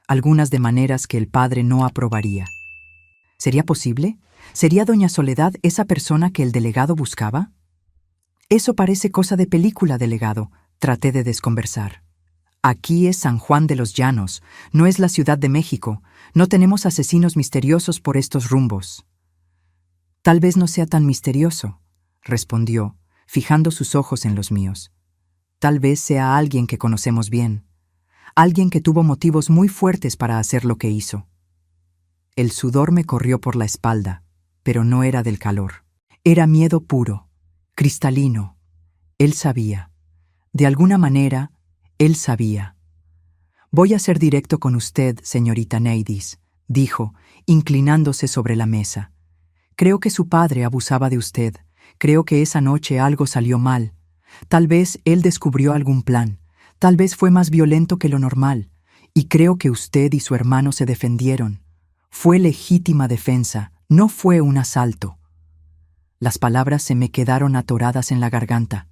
algunas de maneras que el padre no aprobaría. ¿Sería posible? ¿Sería doña Soledad esa persona que el delegado buscaba? Eso parece cosa de película, delegado, traté de desconversar. Aquí es San Juan de los Llanos, no es la Ciudad de México, no tenemos asesinos misteriosos por estos rumbos. Tal vez no sea tan misterioso, respondió, fijando sus ojos en los míos. Tal vez sea alguien que conocemos bien, alguien que tuvo motivos muy fuertes para hacer lo que hizo. El sudor me corrió por la espalda, pero no era del calor. Era miedo puro, cristalino. Él sabía. De alguna manera, él sabía. Voy a ser directo con usted, señorita Neidis, dijo, inclinándose sobre la mesa. Creo que su padre abusaba de usted. Creo que esa noche algo salió mal. Tal vez él descubrió algún plan. Tal vez fue más violento que lo normal. Y creo que usted y su hermano se defendieron. Fue legítima defensa, no fue un asalto. Las palabras se me quedaron atoradas en la garganta.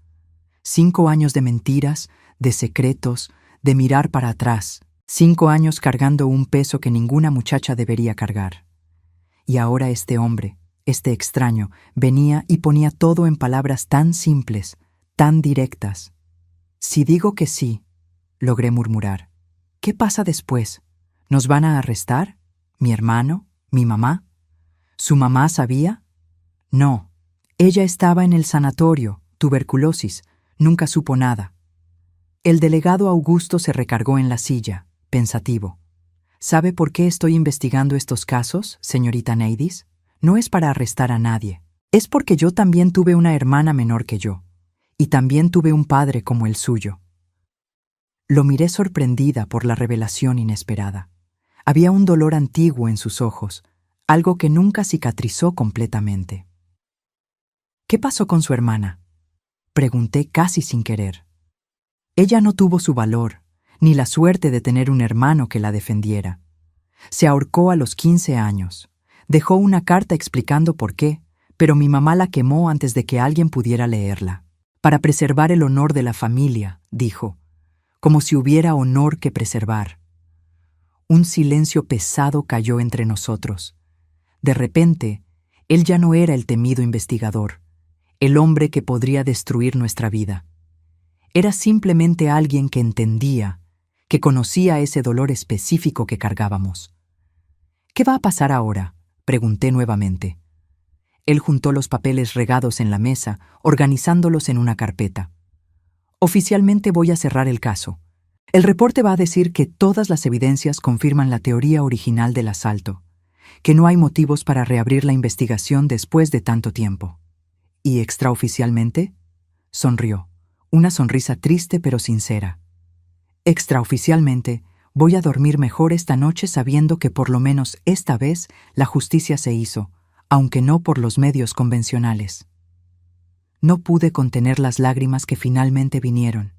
5 años de mentiras, de secretos, de mirar para atrás. 5 años cargando un peso que ninguna muchacha debería cargar. Y ahora este hombre, este extraño, venía y ponía todo en palabras tan simples, tan directas. Si digo que sí, logré murmurar. ¿Qué pasa después? ¿Nos van a arrestar? ¿Mi hermano? ¿Mi mamá? ¿Su mamá sabía? No. Ella estaba en el sanatorio, tuberculosis, nunca supo nada. El delegado Augusto se recargó en la silla, pensativo. ¿Sabe por qué estoy investigando estos casos, señorita Neidis? No es para arrestar a nadie. Es porque yo también tuve una hermana menor que yo. Y también tuve un padre como el suyo. Lo miré sorprendida por la revelación inesperada. Había un dolor antiguo en sus ojos, algo que nunca cicatrizó completamente. ¿Qué pasó con su hermana? Pregunté casi sin querer. Ella no tuvo su valor, ni la suerte de tener un hermano que la defendiera. Se ahorcó a los 15 años. Dejó una carta explicando por qué, pero mi mamá la quemó antes de que alguien pudiera leerla. Para preservar el honor de la familia, dijo, como si hubiera honor que preservar. Un silencio pesado cayó entre nosotros. De repente, él ya no era el temido investigador, el hombre que podría destruir nuestra vida. Era simplemente alguien que entendía, que conocía ese dolor específico que cargábamos. ¿Qué va a pasar ahora?, pregunté nuevamente. Él juntó los papeles regados en la mesa, organizándolos en una carpeta. Oficialmente voy a cerrar el caso. El reporte va a decir que todas las evidencias confirman la teoría original del asalto, que no hay motivos para reabrir la investigación después de tanto tiempo. ¿Y extraoficialmente? Sonrió, una sonrisa triste pero sincera. Extraoficialmente, voy a dormir mejor esta noche sabiendo que por lo menos esta vez la justicia se hizo, aunque no por los medios convencionales. No pude contener las lágrimas que finalmente vinieron.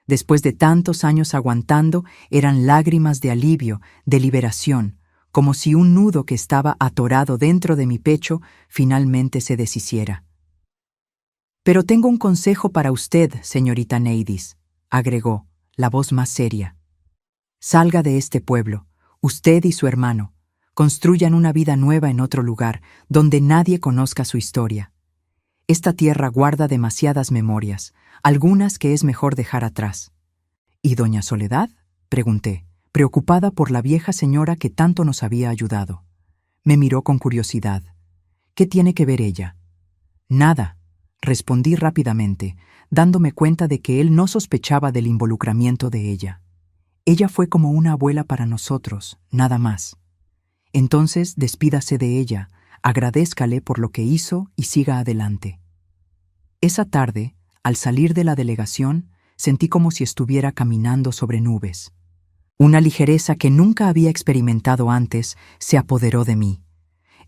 Después de tantos años aguantando, eran lágrimas de alivio, de liberación, como si un nudo que estaba atorado dentro de mi pecho finalmente se deshiciera. Pero tengo un consejo para usted, señorita Neidis, agregó, la voz más seria. Salga de este pueblo, usted y su hermano. Construyan una vida nueva en otro lugar, donde nadie conozca su historia. Esta tierra guarda demasiadas memorias, algunas que es mejor dejar atrás. ¿Y doña Soledad?, pregunté, preocupada por la vieja señora que tanto nos había ayudado. Me miró con curiosidad. ¿Qué tiene que ver ella? Nada, respondí rápidamente, dándome cuenta de que él no sospechaba del involucramiento de ella. Ella fue como una abuela para nosotros, nada más. Entonces despídase de ella, agradézcale por lo que hizo y siga adelante. Esa tarde, al salir de la delegación, sentí como si estuviera caminando sobre nubes. Una ligereza que nunca había experimentado antes se apoderó de mí.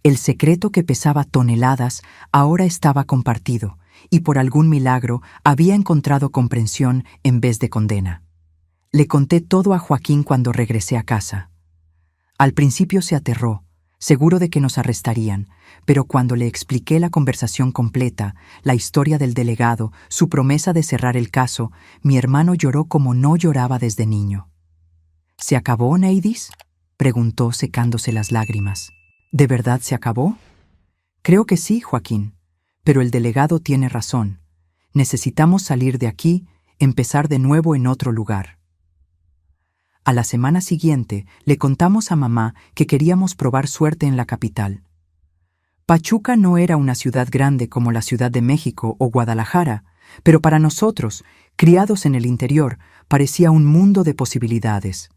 El secreto que pesaba toneladas ahora estaba compartido, y por algún milagro había encontrado comprensión en vez de condena. Le conté todo a Joaquín cuando regresé a casa. Al principio se aterró, seguro de que nos arrestarían, pero cuando le expliqué la conversación completa, la historia del delegado, su promesa de cerrar el caso, mi hermano lloró como no lloraba desde niño. ¿Se acabó, Neidis?, preguntó secándose las lágrimas. ¿De verdad se acabó? Creo que sí, Joaquín, pero el delegado tiene razón. Necesitamos salir de aquí, empezar de nuevo en otro lugar. A la semana siguiente le contamos a mamá que queríamos probar suerte en la capital. Pachuca no era una ciudad grande como la Ciudad de México o Guadalajara, pero para nosotros, criados en el interior, parecía un mundo de posibilidades.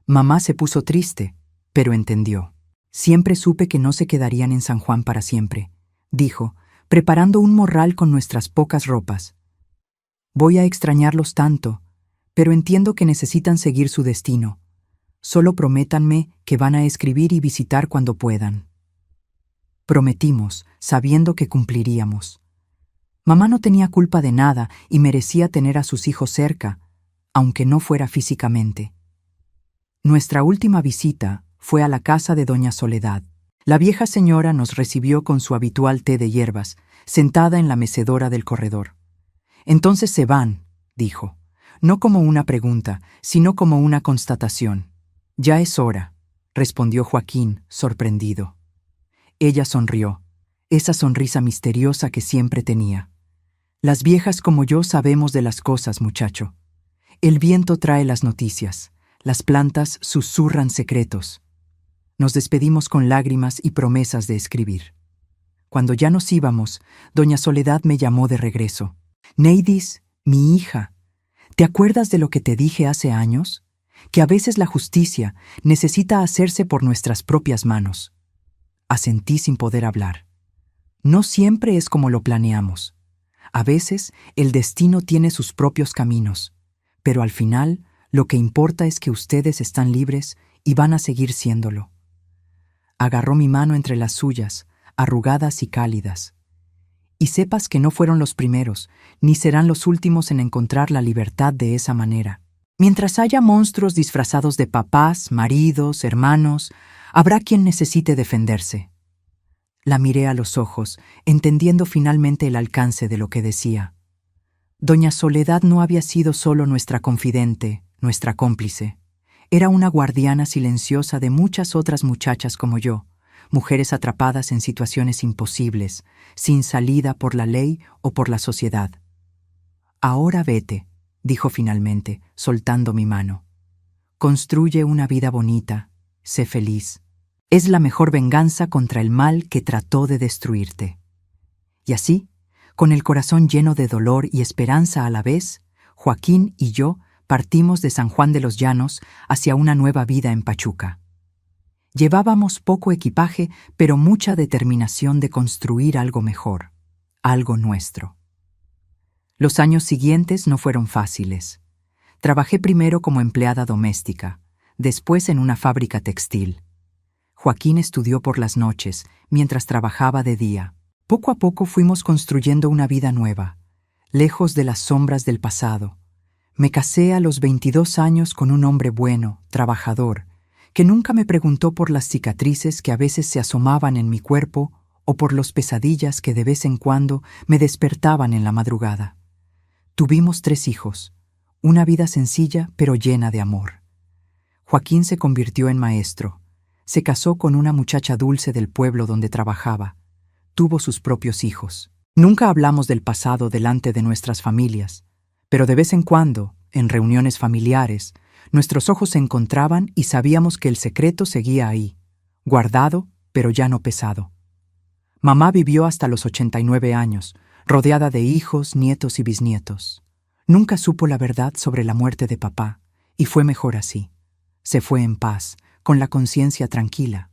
Mamá se puso triste, pero entendió. Siempre supe que no se quedarían en San Juan para siempre, dijo, preparando un morral con nuestras pocas ropas. Voy a extrañarlos tanto, pero entiendo que necesitan seguir su destino. Solo prométanme que van a escribir y visitar cuando puedan. Prometimos, sabiendo que cumpliríamos. Mamá no tenía culpa de nada y merecía tener a sus hijos cerca, aunque no fuera físicamente. Nuestra última visita fue a la casa de doña Soledad. La vieja señora nos recibió con su habitual té de hierbas, sentada en la mecedora del corredor. «Entonces se van», dijo, no como una pregunta, sino como una constatación. «Ya es hora», respondió Joaquín, sorprendido. Ella sonrió, esa sonrisa misteriosa que siempre tenía. «Las viejas como yo sabemos de las cosas, muchacho. El viento trae las noticias, las plantas susurran secretos». Nos despedimos con lágrimas y promesas de escribir. Cuando ya nos íbamos, doña Soledad me llamó de regreso. «Neidis, mi hija, ¿te acuerdas de lo que te dije hace años? Que a veces la justicia necesita hacerse por nuestras propias manos». Asentí sin poder hablar. No siempre es como lo planeamos. A veces el destino tiene sus propios caminos, pero al final lo que importa es que ustedes están libres y van a seguir siéndolo. Agarró mi mano entre las suyas, arrugadas y cálidas. Y sepas que no fueron los primeros, ni serán los últimos en encontrar la libertad de esa manera. Mientras haya monstruos disfrazados de papás, maridos, hermanos, habrá quien necesite defenderse. La miré a los ojos, entendiendo finalmente el alcance de lo que decía. Doña Soledad no había sido solo nuestra confidente, nuestra cómplice. Era una guardiana silenciosa de muchas otras muchachas como yo, mujeres atrapadas en situaciones imposibles, sin salida por la ley o por la sociedad. «Ahora vete», dijo finalmente, soltando mi mano. «Construye una vida bonita, sé feliz. Es la mejor venganza contra el mal que trató de destruirte». Y así, con el corazón lleno de dolor y esperanza a la vez, Joaquín y yo partimos de San Juan de los Llanos hacia una nueva vida en Pachuca. Llevábamos poco equipaje, pero mucha determinación de construir algo mejor, algo nuestro. Los años siguientes no fueron fáciles. Trabajé primero como empleada doméstica, después en una fábrica textil. Joaquín estudió por las noches, mientras trabajaba de día. Poco a poco fuimos construyendo una vida nueva, lejos de las sombras del pasado. Me casé a los 22 años con un hombre bueno, trabajador, que nunca me preguntó por las cicatrices que a veces se asomaban en mi cuerpo o por las pesadillas que de vez en cuando me despertaban en la madrugada. Tuvimos 3 hijos, una vida sencilla pero llena de amor. Joaquín se convirtió en maestro, se casó con una muchacha dulce del pueblo donde trabajaba, tuvo sus propios hijos. Nunca hablamos del pasado delante de nuestras familias, pero de vez en cuando, en reuniones familiares, nuestros ojos se encontraban y sabíamos que el secreto seguía ahí, guardado, pero ya no pesado. Mamá vivió hasta los 89 años, rodeada de hijos, nietos y bisnietos. Nunca supo la verdad sobre la muerte de papá, y fue mejor así. Se fue en paz, con la conciencia tranquila.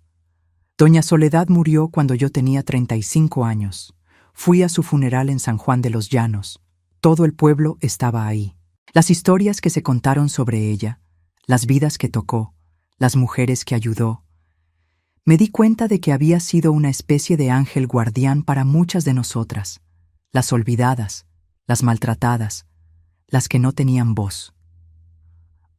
Doña Soledad murió cuando yo tenía 35 años. Fui a su funeral en San Juan de los Llanos. Todo el pueblo estaba ahí. Las historias que se contaron sobre ella, las vidas que tocó, las mujeres que ayudó. Me di cuenta de que había sido una especie de ángel guardián para muchas de nosotras, las olvidadas, las maltratadas, las que no tenían voz.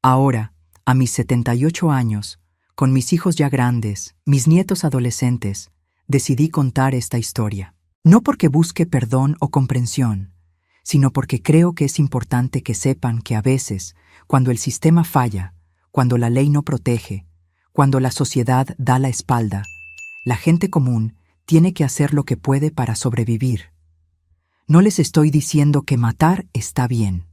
Ahora, a mis 78 años, con mis hijos ya grandes, mis nietos adolescentes, decidí contar esta historia. No porque busque perdón o comprensión, sino porque creo que es importante que sepan que a veces, cuando el sistema falla, cuando la ley no protege, cuando la sociedad da la espalda, la gente común tiene que hacer lo que puede para sobrevivir. No les estoy diciendo que matar está bien.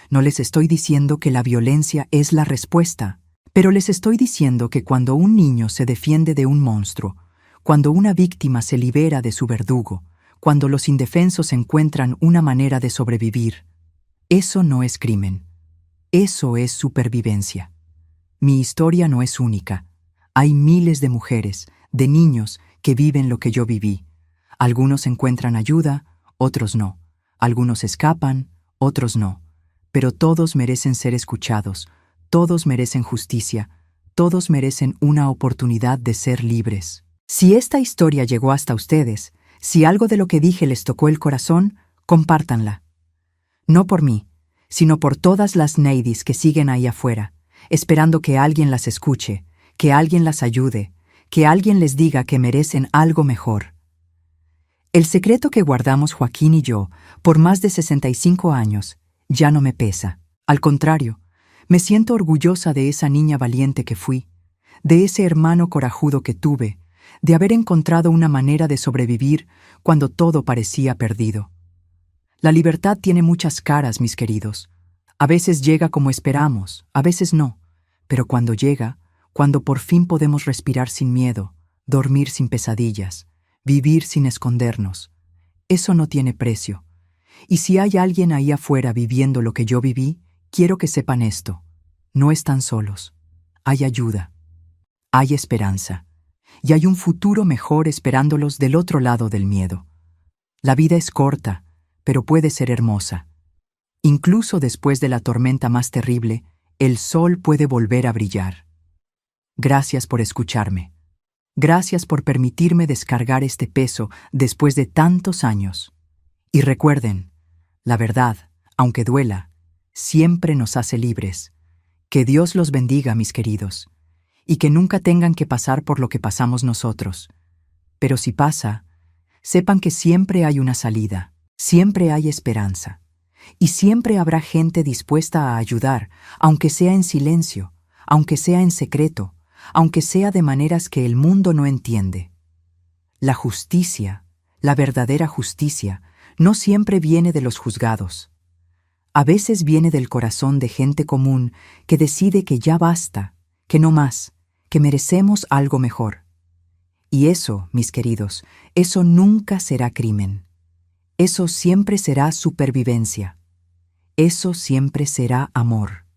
No les estoy diciendo que la violencia es la respuesta, pero les estoy diciendo que cuando un niño se defiende de un monstruo, cuando una víctima se libera de su verdugo, cuando los indefensos encuentran una manera de sobrevivir, eso no es crimen. Eso es supervivencia. Mi historia no es única. Hay miles de mujeres, de niños que viven lo que yo viví. Algunos encuentran ayuda, otros no. Algunos escapan, otros no. Pero todos merecen ser escuchados, todos merecen justicia, todos merecen una oportunidad de ser libres. Si esta historia llegó hasta ustedes, si algo de lo que dije les tocó el corazón, compártanla. No por mí, sino por todas las Neidis que siguen ahí afuera, esperando que alguien las escuche, que alguien las ayude, que alguien les diga que merecen algo mejor. El secreto que guardamos Joaquín y yo por más de 65 años ya no me pesa. Al contrario, me siento orgullosa de esa niña valiente que fui, de ese hermano corajudo que tuve, de haber encontrado una manera de sobrevivir cuando todo parecía perdido. La libertad tiene muchas caras, mis queridos. A veces llega como esperamos, a veces no, pero cuando llega, cuando por fin podemos respirar sin miedo, dormir sin pesadillas, vivir sin escondernos, eso no tiene precio. Y si hay alguien ahí afuera viviendo lo que yo viví, quiero que sepan esto: no están solos. Hay ayuda, hay esperanza, y hay un futuro mejor esperándolos del otro lado del miedo. La vida es corta, pero puede ser hermosa. Incluso después de la tormenta más terrible, el sol puede volver a brillar. Gracias por escucharme. Gracias por permitirme descargar este peso después de tantos años. Y recuerden, la verdad, aunque duela, siempre nos hace libres. Que Dios los bendiga, mis queridos, y que nunca tengan que pasar por lo que pasamos nosotros. Pero si pasa, sepan que siempre hay una salida, siempre hay esperanza, y siempre habrá gente dispuesta a ayudar, aunque sea en silencio, aunque sea en secreto, aunque sea de maneras que el mundo no entiende. La justicia, la verdadera justicia, no siempre viene de los juzgados. A veces viene del corazón de gente común que decide que ya basta, que no más, que merecemos algo mejor. Y eso, mis queridos, eso nunca será crimen. Eso siempre será supervivencia. Eso siempre será amor.